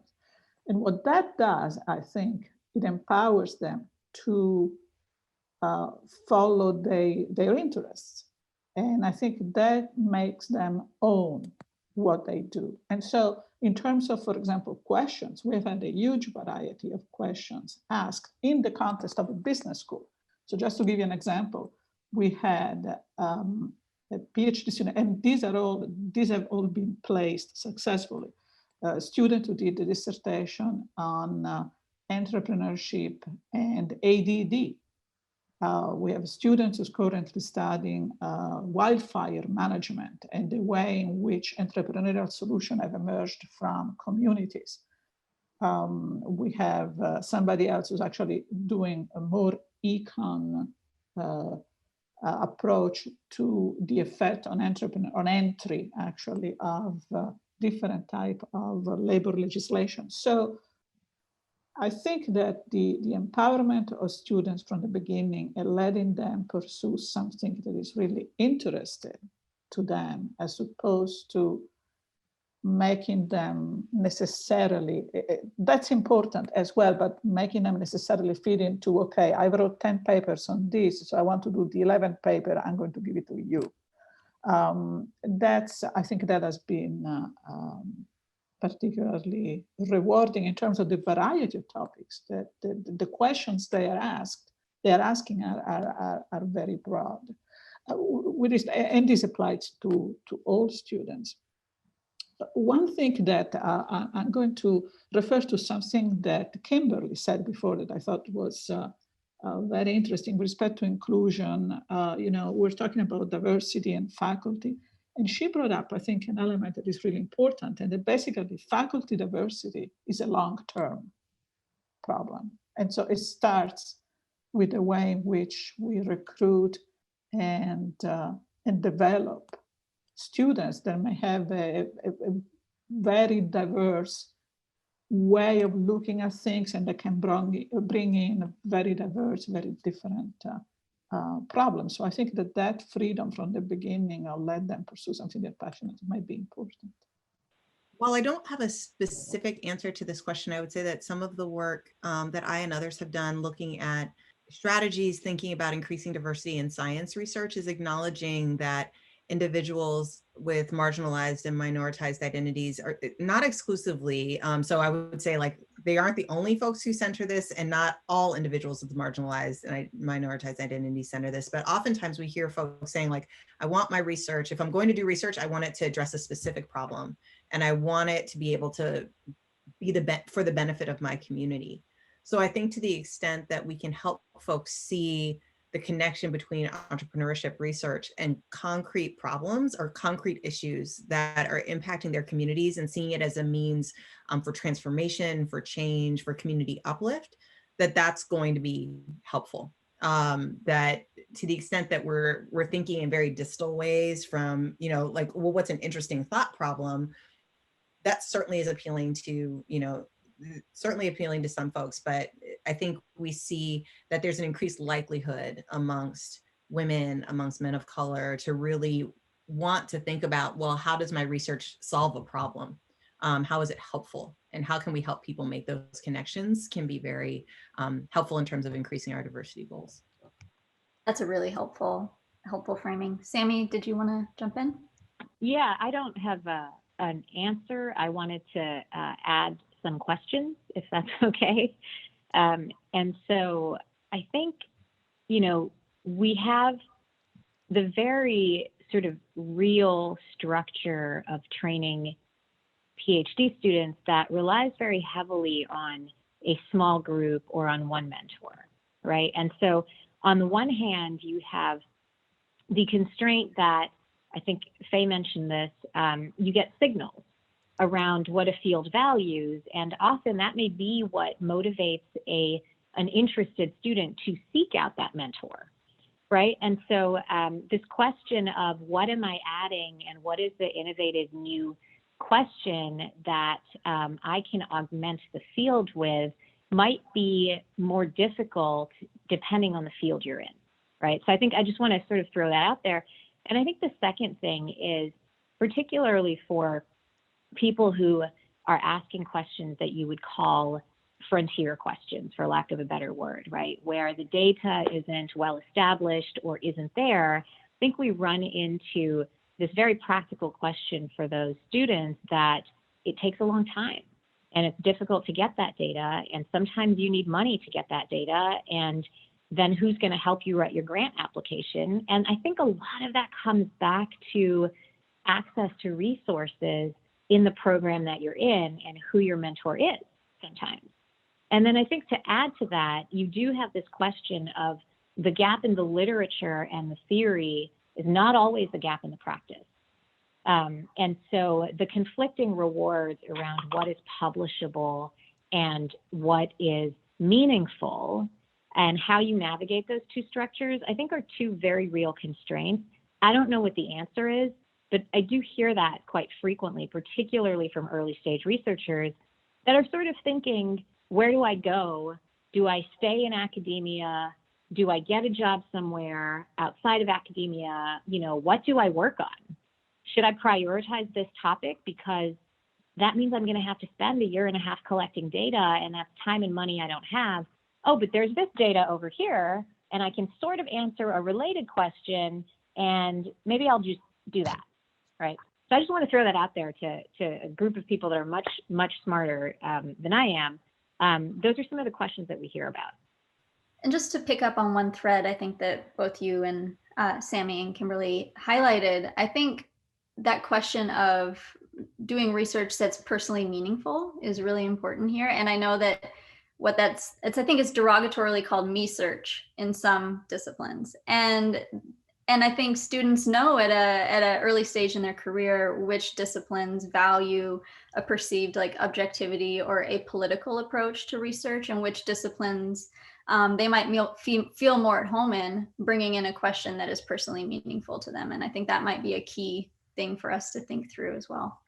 And what that does, I think, it empowers them to follow their interests. And I think that makes them own what they do. And so in terms of, for example, questions, we've had a huge variety of questions asked in the context of a business school. So just to give you an example, we had PhD student, and these have all been placed successfully. A student who did the dissertation on entrepreneurship and ADD. We have students who's currently studying wildfire management and the way in which entrepreneurial solutions have emerged from communities. We have somebody else who's actually doing a more econ approach to the effect on entry actually of different type of labor legislation. So I think that the empowerment of students from the beginning and letting them pursue something that is really interesting to them, as opposed to making them necessarily, that's important as well, but making them necessarily fit into, okay, I wrote 10 papers on this, so I want to do the 11th paper, I'm going to give it to you. I think that has been particularly rewarding in terms of the variety of topics, that the questions they are asking are very broad. And this applies to all students. One thing that I'm going to refer to something that Kimberly said before that I thought was very interesting with respect to inclusion. We're talking about diversity and faculty. And she brought up, I think, an element that is really important, and that basically faculty diversity is a long-term problem. And so it starts with the way in which we recruit and develop students that may have a very diverse way of looking at things, and that can bring in very diverse, very different problems. So I think that freedom from the beginning will let them pursue something they're passionate about might be important. While I don't have a specific answer to this question, I would say that some of the work that I and others have done looking at strategies, thinking about increasing diversity in science research, is acknowledging that individuals with marginalized and minoritized identities are not exclusively, so I would say like they aren't the only folks who center this, and not all individuals with marginalized and minoritized identities center this, but oftentimes we hear folks saying like, I want my research, if I'm going to do research, I want it to address a specific problem, and I want it to be able to be for the benefit of my community. So I think to the extent that we can help folks see the connection between entrepreneurship research and concrete problems or concrete issues that are impacting their communities, and seeing it as a means for transformation, for change, for community uplift, that's going to be helpful. That to the extent that we're thinking in very distal ways from, like, well, what's an interesting thought problem? That certainly is appealing to, certainly appealing to some folks, but I think we see that there's an increased likelihood amongst women, amongst men of color, to really want to think about, well, how does my research solve a problem? How is it helpful? And how can we help people make those connections can be very helpful in terms of increasing our diversity goals. That's a really helpful framing. Sami, did you want to jump in? Yeah, I don't have an answer. I wanted to add some questions, if that's okay. And so I think, we have the very sort of real structure of training PhD students that relies very heavily on a small group or on one mentor, right? And so on the one hand, you have the constraint that, I think Faye mentioned this, you get signals around what a field values, and often that may be what motivates an interested student to seek out that mentor, right? And so this question of what am I adding and what is the innovative new question that I can augment the field with might be more difficult depending on the field you're in, right? So I think I just want to sort of throw that out there. And I think the second thing is, particularly for people who are asking questions that you would call frontier questions, for lack of a better word, right? Where the data isn't well established or isn't there, I think we run into this very practical question for those students that it takes a long time and it's difficult to get that data. And sometimes you need money to get that data. And then who's going to help you write your grant application? And I think a lot of that comes back to access to resources in the program that you're in and who your mentor is sometimes. And then I think to add to that, you do have this question of the gap in the literature and the theory is not always a gap in the practice. And so the conflicting rewards around what is publishable and what is meaningful and how you navigate those two structures, I think are two very real constraints. I don't know what the answer is, but I do hear that quite frequently, particularly from early stage researchers that are sort of thinking, where do I go? Do I stay in academia? Do I get a job somewhere outside of academia? You know, what do I work on? Should I prioritize this topic? Because that means I'm going to have to spend a year and a half collecting data, and that's time and money I don't have. Oh, but there's this data over here, and I can sort of answer a related question, and maybe I'll just do that, right? So I just want to throw that out there to a group of people that are much, much smarter than I am. Those are some of the questions that we hear about. And just to pick up on one thread, I think that both you and Sami and Kimberly highlighted, I think that question of doing research that's personally meaningful is really important here. And I know that I think it's derogatorily called me-search in some disciplines. And I think students know at an early stage in their career which disciplines value a perceived like objectivity or a political approach to research, and which disciplines they might feel more at home in bringing in a question that is personally meaningful to them. And I think that might be a key thing for us to think through as well.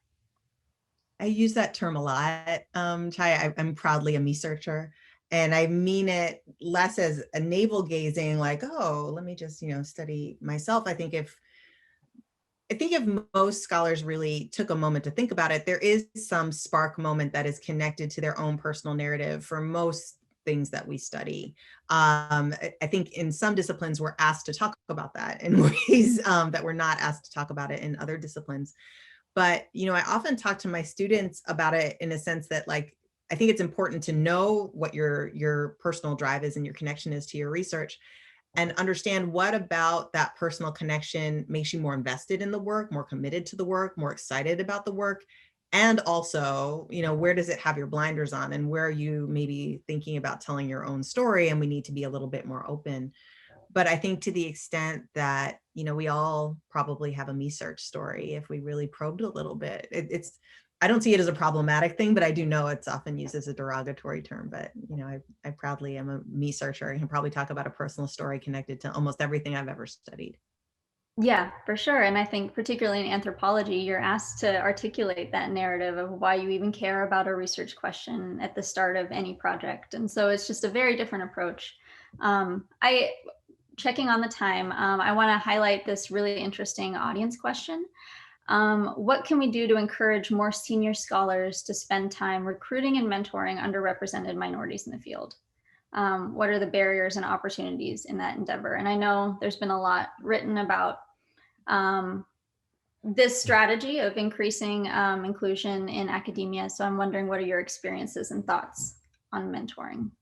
I use that term a lot, Chaya. I'm proudly a me-searcher, and I mean it less as a navel gazing, like, oh, let me just, study myself. I think if most scholars really took a moment to think about it, there is some spark moment that is connected to their own personal narrative for most things that we study. I think in some disciplines we're asked to talk about that in ways that we're not asked to talk about it in other disciplines. But, I often talk to my students about it in a sense that, like, I think it's important to know what your personal drive is and your connection is to your research, and understand what about that personal connection makes you more invested in the work, more committed to the work, more excited about the work. And also, where does it have your blinders on, and where are you maybe thinking about telling your own story, and we need to be a little bit more open. But I think to the extent that, we all probably have a me-search story if we really probed a little bit. I don't see it as a problematic thing, but I do know it's often used as a derogatory term. But, I proudly am a me-searcher and can probably talk about a personal story connected to almost everything I've ever studied. Yeah, for sure. And I think particularly in anthropology, you're asked to articulate that narrative of why you even care about a research question at the start of any project. And so it's just a very different approach. Checking on the time, I want to highlight this really interesting audience question. What can we do to encourage more senior scholars to spend time recruiting and mentoring underrepresented minorities in the field? What are the barriers and opportunities in that endeavor? And I know there's been a lot written about this strategy of increasing inclusion in academia. So I'm wondering, what are your experiences and thoughts on mentoring?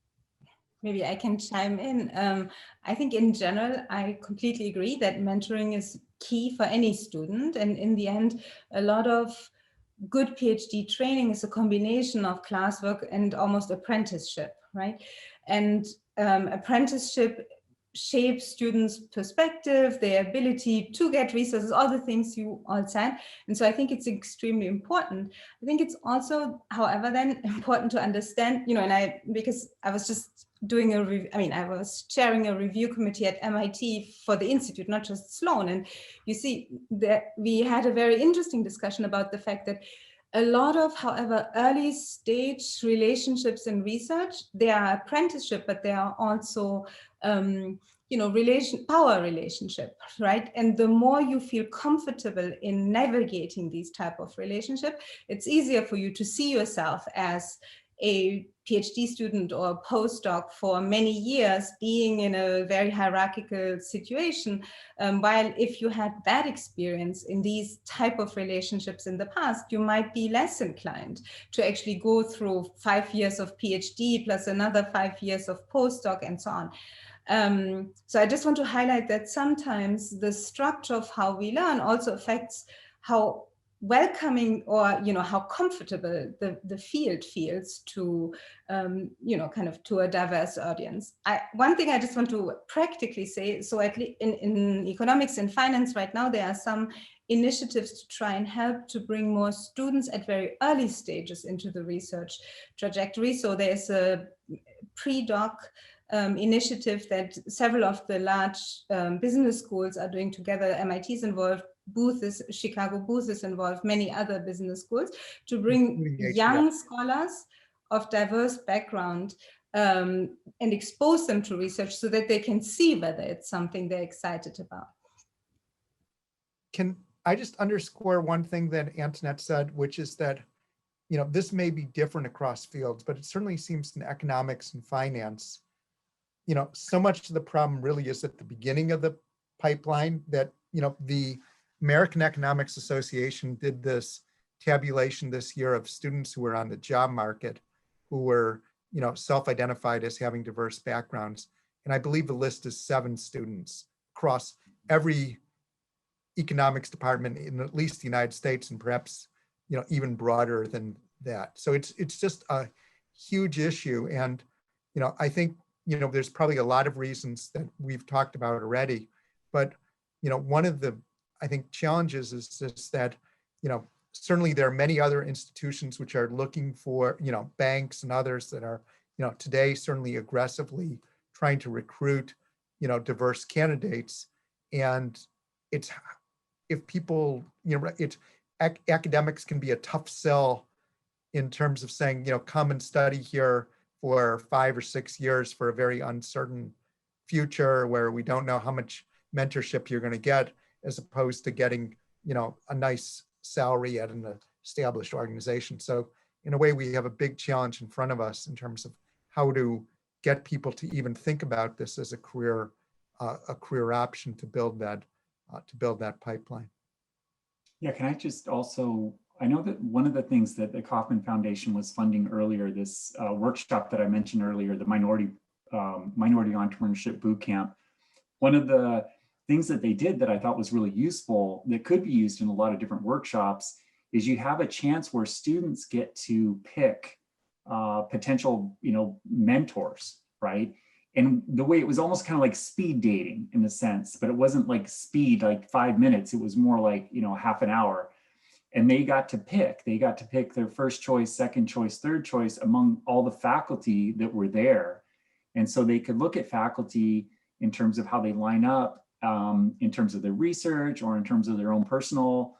Maybe I can chime in. I think in general, I completely agree that mentoring is key for any student. And in the end, a lot of good PhD training is a combination of classwork and almost apprenticeship, right? And apprenticeship shapes students' perspective, their ability to get resources, all the things you all said. And so I think it's extremely important. I think it's also, however, then important to understand, because I was just doing I was chairing a review committee at MIT for the Institute, not just Sloan. And you see that we had a very interesting discussion about the fact that a lot of, however, early stage relationships in research, they are apprenticeship, but they are also, power relationship, right? And the more you feel comfortable in navigating these type of relationship, it's easier for you to see yourself as a PhD student or a postdoc for many years being in a very hierarchical situation, while if you had bad experience in these type of relationships in the past, you might be less inclined to actually go through 5 years of PhD plus another 5 years of postdoc and so on. So I just want to highlight that sometimes the structure of how we learn also affects how welcoming or how comfortable the field feels to kind of to a diverse audience. One thing I just want to practically say, so at least in economics and finance right now, there are some initiatives to try and help to bring more students at very early stages into the research trajectory. So there's a pre-doc initiative that several of the large business schools are doing together. MIT's involved, Chicago Booth is involved, many other business schools, to bring young scholars of diverse background and expose them to research so that they can see whether it's something they're excited about. Can I just underscore one thing that Antionette said, which is that, this may be different across fields, but it certainly seems in economics and finance, so much of the problem really is at the beginning of the pipeline that, the American Economics Association did this tabulation this year of students who were on the job market, who were, self-identified as having diverse backgrounds. And I believe the list is 7 students across every economics department in at least the United States, and perhaps, even broader than that. So it's just a huge issue. And, I think, there's probably a lot of reasons that we've talked about already, but, one of the, I think, challenges is just that, certainly there are many other institutions which are looking for, banks and others that are, today certainly aggressively trying to recruit, diverse candidates. And it's, if people, academics can be a tough sell in terms of saying, come and study here for 5 or 6 years for a very uncertain future where we don't know how much mentorship you're going to get, as opposed to getting, a nice salary at an established organization. So in a way, we have a big challenge in front of us in terms of how to get people to even think about this as a career option to build that pipeline. Yeah, can I just also, I know that one of the things that the Kauffman Foundation was funding earlier, this workshop that I mentioned earlier, the Minority Entrepreneurship Bootcamp, one of the things that they did that I thought was really useful, that could be used in a lot of different workshops, is you have a chance where students get to pick potential, mentors, right? And the way it was almost kind of like speed dating in a sense, but it wasn't like speed, like 5 minutes. It was more like, half an hour. And they got to pick their first choice, second choice, third choice among all the faculty that were there. And so they could look at faculty in terms of how they line up, in terms of their research or in terms of their own personal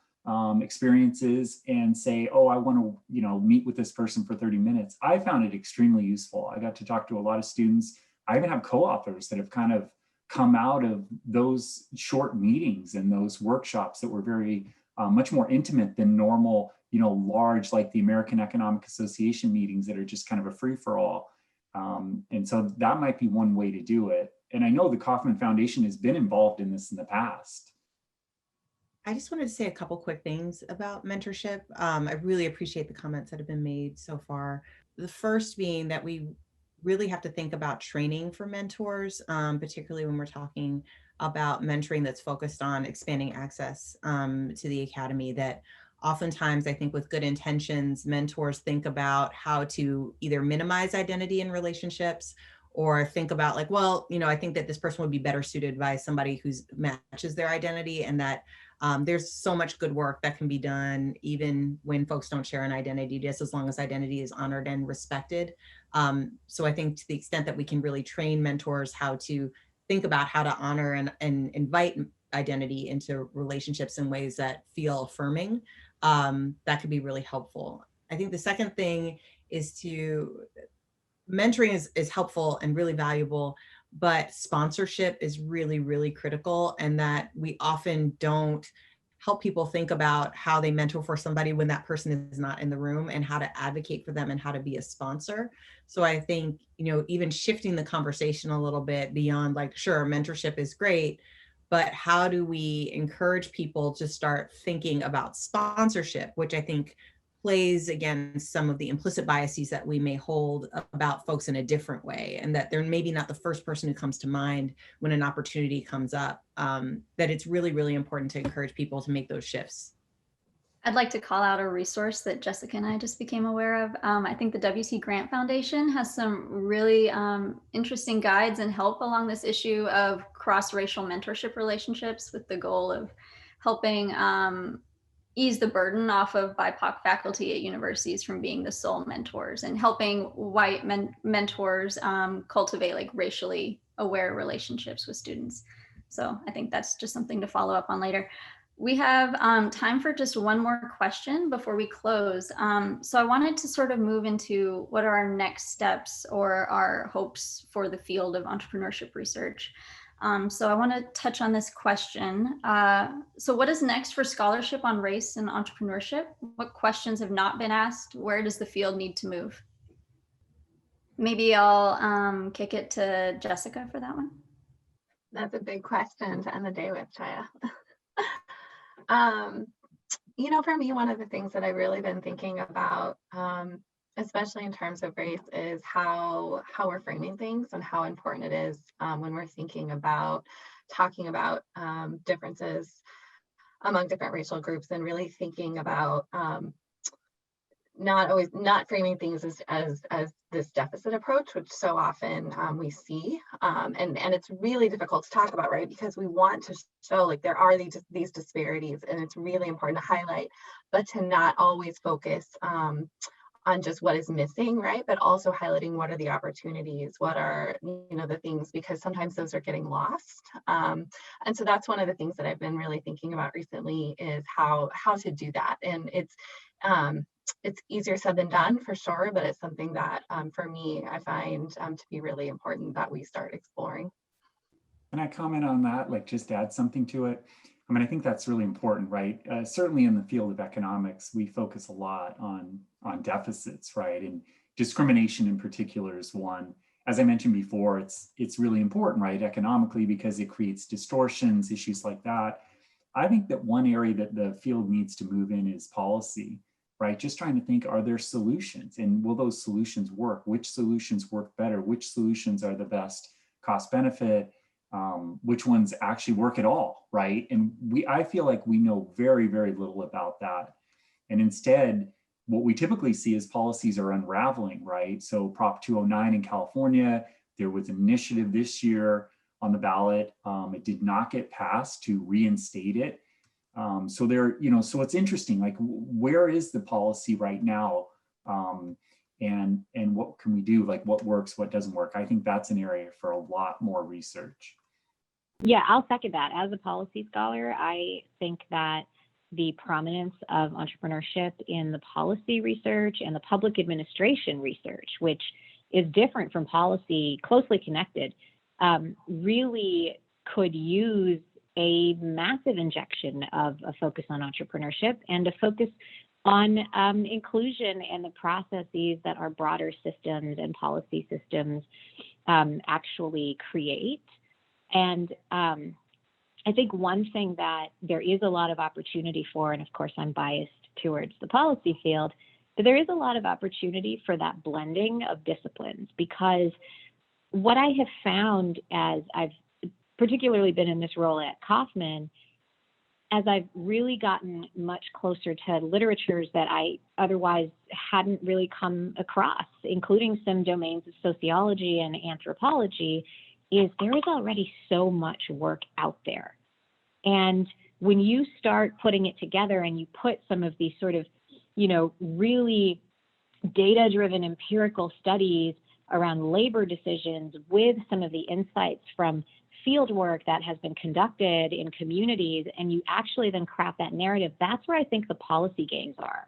experiences, and say, oh, I want to, meet with this person for 30 minutes. I found it extremely useful. I got to talk to a lot of students. I even have co-authors that have kind of come out of those short meetings and those workshops that were very much more intimate than normal, large, like the American Economic Association meetings that are just kind of a free-for-all. And so that might be one way to do it. And I know the Kauffman Foundation has been involved in this in the past. I just wanted to say a couple quick things about mentorship. I really appreciate the comments that have been made so far. The first being that we really have to think about training for mentors, particularly when we're talking about mentoring that's focused on expanding access to the academy, that oftentimes I think with good intentions, mentors think about how to either minimize identity in relationships or think about like, well, I think that this person would be better suited by somebody who matches their identity, and that there's so much good work that can be done even when folks don't share an identity, just as long as identity is honored and respected. So I think to the extent that we can really train mentors how to think about how to honor and invite identity into relationships in ways that feel affirming, that could be really helpful. I think the second thing is mentoring is helpful and really valuable, but sponsorship is really, really critical, and that we often don't help people think about how they mentor for somebody when that person is not in the room, and how to advocate for them and how to be a sponsor. So I think, even shifting the conversation a little bit beyond like, sure, mentorship is great, but how do we encourage people to start thinking about sponsorship, which I think plays against some of the implicit biases that we may hold about folks in a different way, and that they're maybe not the first person who comes to mind when an opportunity comes up, that it's really, really important to encourage people to make those shifts. I'd like to call out a resource that Jessica and I just became aware of. I think the W.C. Grant Foundation has some really interesting guides and help along this issue of cross-racial mentorship relationships, with the goal of helping ease the burden off of BIPOC faculty at universities from being the sole mentors, and helping white mentors cultivate like racially aware relationships with students. So I think that's just something to follow up on later. We have time for just one more question before we close. So I wanted to sort of move into what are our next steps or our hopes for the field of entrepreneurship research. So I want to touch on this question. So what is next for scholarship on race and entrepreneurship? What questions have not been asked? Where does the field need to move? Maybe I'll kick it to Jessica for that one. That's a big question to end the day with, Chaya. You know, for me, one of the things that I've really been thinking about, especially in terms of race, is how we're framing things and how important it is when we're thinking about talking about differences among different racial groups, and really thinking about not framing things as this deficit approach, which so often we see, and it's really difficult to talk about, right? Because we want to show like there are these disparities, and it's really important to highlight, but to not always focus on just what is missing, right? But also highlighting what are the opportunities, what are, you know, the things, because sometimes those are getting lost. And so that's one of the things that I've been really thinking about recently, is how to do that. And it's easier said than done, for sure, but it's something that for me, I find to be really important that we start exploring. Can I comment on that? Like, just add something to it? I mean, I think that's really important, right? Certainly in the field of economics, we focus a lot on deficits, right? And discrimination in particular is one. As I mentioned before, it's really important, right, economically, because it creates distortions, issues like that. I think that one area that the field needs to move in is policy, right? Just trying to think, are there solutions, and will those solutions work? Which solutions work better? Which solutions are the best cost benefit? Which ones actually work at all, right? And I feel like we know very, very little about that. And instead, what we typically see is policies are unraveling, right? So Prop 209 in California, there was an initiative this year on the ballot. It did not get passed to reinstate it. So there, you know, so it's interesting, like, where is the policy right now? And what can we do? Like, what works, what doesn't work? I think that's an area for a lot more research. Yeah, I'll second that. As a policy scholar, I think that the prominence of entrepreneurship in the policy research and the public administration research, which is different from policy, closely connected, really could use a massive injection of a focus on entrepreneurship and a focus on inclusion and the processes that our broader systems and policy systems actually create. And I think one thing that there is a lot of opportunity for, and of course I'm biased towards the policy field, but there is a lot of opportunity for that blending of disciplines, because what I have found, as I've particularly been in this role at Kauffman, as I've really gotten much closer to literatures that I otherwise hadn't really come across, including some domains of sociology and anthropology, is there is already so much work out there. And when you start putting it together and you put some of these sort of, you know, really data-driven empirical studies around labor decisions with some of the insights from field work that has been conducted in communities, and you actually then craft that narrative, that's where I think the policy gains are.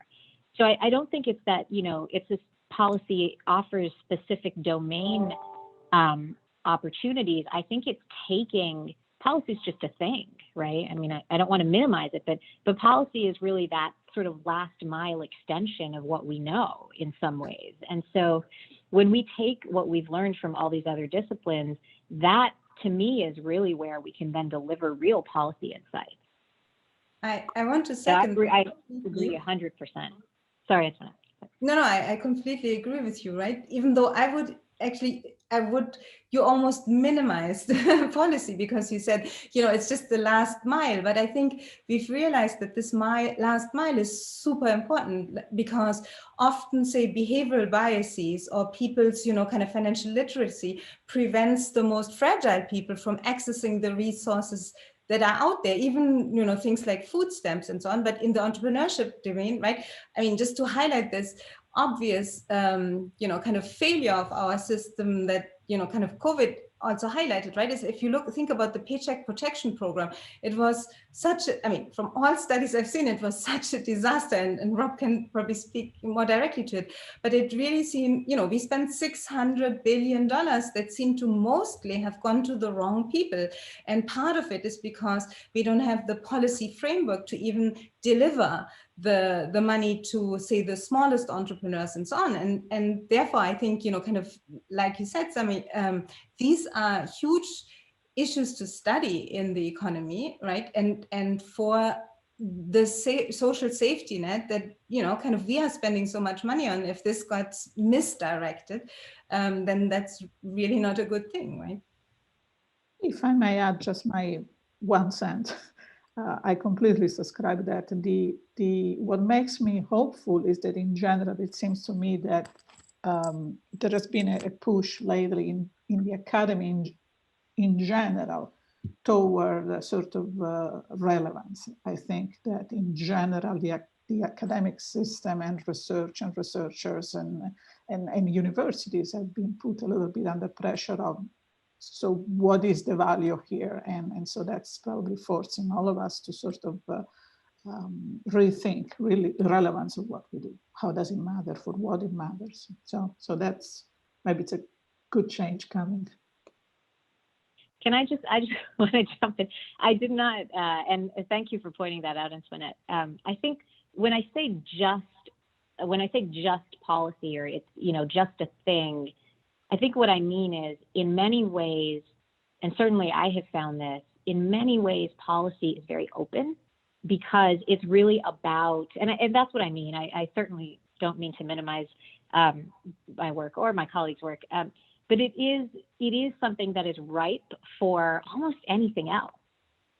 So I don't think it's that, you know, it's this policy offers specific domain opportunities. I think it's taking, policy is just a thing, right? I mean, I don't want to minimize it, but policy is really that sort of last mile extension of what we know in some ways. And so when we take what we've learned from all these other disciplines, that to me is really where we can then deliver real policy insights. I want to second. So I agree 100%. Sorry, Antionette. No, I completely agree with you, right? Even though you almost minimized policy because you said, it's just the last mile. But I think we've realized that this last mile is super important because often, say, behavioral biases or people's, kind of financial literacy prevents the most fragile people from accessing the resources that are out there, even, things like food stamps and so on. But in the entrepreneurship domain, right? I mean, just to highlight this obvious, kind of failure of our system that, kind of COVID also highlighted, right? Is if you think about the Paycheck Protection Program, it was from all studies I've seen, it was such a disaster, and Rob can probably speak more directly to it, but it really seemed, we spent $600 billion that seem to mostly have gone to the wrong people. And part of it is because we don't have the policy framework to even deliver the money to, say, the smallest entrepreneurs and so on. And therefore, I think, kind of like you said, Sami, these are huge issues to study in the economy, right? And for the social safety net that, kind of we are spending so much money on, if this got misdirected, then that's really not a good thing, right? If I may add just my 1 cent. I completely subscribe that. What makes me hopeful is that in general, it seems to me that there has been a push lately in the academy in general toward a sort of relevance. I think that in general, the academic system and research and researchers and universities have been put a little bit under pressure of, so what is the value here? And so that's probably forcing all of us to sort of rethink really the relevance of what we do. How does it matter? For what it matters? So that's, maybe it's a good change coming. I just want to jump in. I did not, and thank you for pointing that out, Antionette. I think when I say just policy, or it's, just a thing, I think what I mean is, in many ways, and certainly I have found this, in many ways, policy is very open because it's really about, and that's what I mean. I certainly don't mean to minimize my work or my colleagues' work, but it is something that is ripe for almost anything else,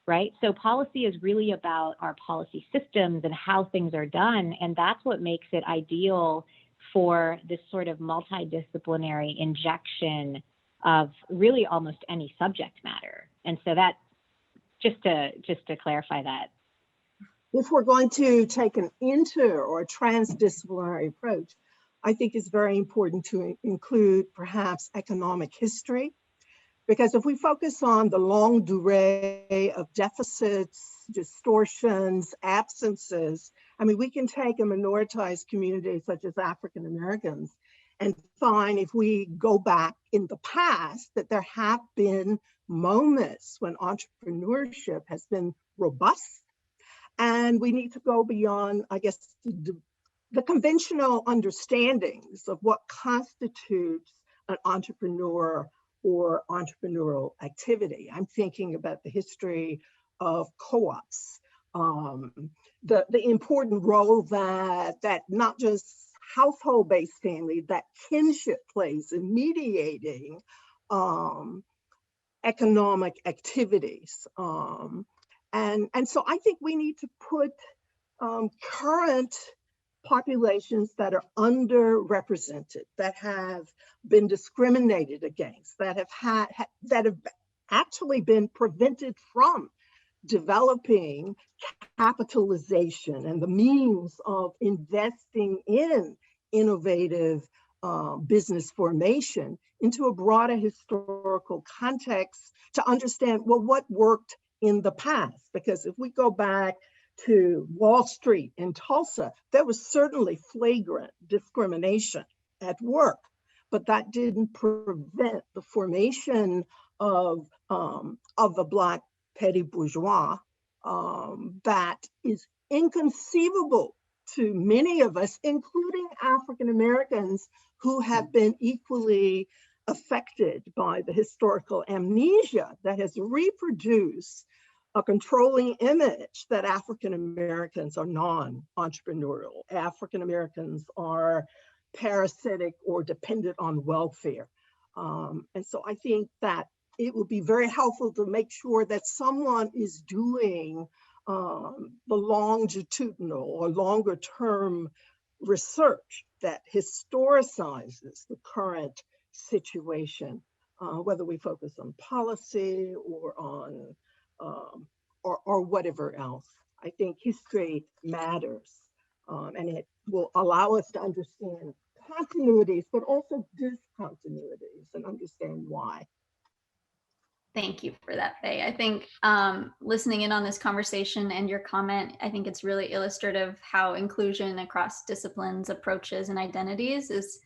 right? So policy is really about our policy systems and how things are done, and that's what makes it ideal for this sort of multidisciplinary injection of really almost any subject matter. And so that, just to clarify that. If we're going to take an inter or a transdisciplinary approach, I think it's very important to include perhaps economic history, because if we focus on the longue durée of deficits, distortions, absences, I mean, we can take a minoritized community such as African Americans and find, if we go back in the past, that there have been moments when entrepreneurship has been robust. And we need to go beyond, I guess, the conventional understandings of what constitutes an entrepreneur or entrepreneurial activity. I'm thinking about the history of co-ops, the important role that not just household-based family, that kinship plays in mediating economic activities. And so I think we need to put current populations that are underrepresented, that have been discriminated against, that have actually been prevented from developing capitalization and the means of investing in innovative business formation into a broader historical context to understand, well, what worked in the past. Because if we go back to Wall Street in Tulsa, there was certainly flagrant discrimination at work, but that didn't prevent the formation of the Black petty bourgeois that is inconceivable to many of us, including African Americans who have been equally affected by the historical amnesia that has reproduced a controlling image that African Americans are non-entrepreneurial. African Americans are parasitic or dependent on welfare. And so I think that it would be very helpful to make sure that someone is doing the longitudinal or longer term research that historicizes the current situation, whether we focus on policy or on or whatever else. I think history matters, and it will allow us to understand continuities, but also discontinuities and understand why. Thank you for that, Faye. I think listening in on this conversation and your comment, I think it's really illustrative how inclusion across disciplines, approaches, and identities is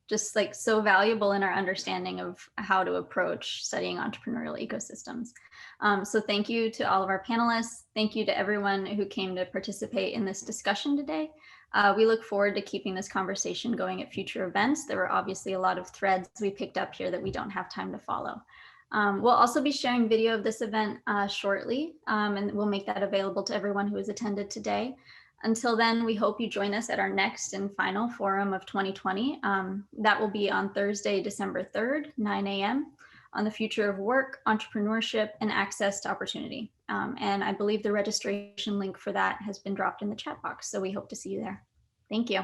just like so valuable in our understanding of how to approach studying entrepreneurial ecosystems. So thank you to all of our panelists. Thank you to everyone who came to participate in this discussion today. We look forward to keeping this conversation going at future events. There were obviously a lot of threads we picked up here that we don't have time to follow. We'll also be sharing video of this event shortly, and we'll make that available to everyone who has attended today. Until then, we hope you join us at our next and final forum of 2020. That will be on Thursday, December 3rd, 9 a.m. on the future of work, entrepreneurship, and access to opportunity. And I believe the registration link for that has been dropped in the chat box, so we hope to see you there. Thank you.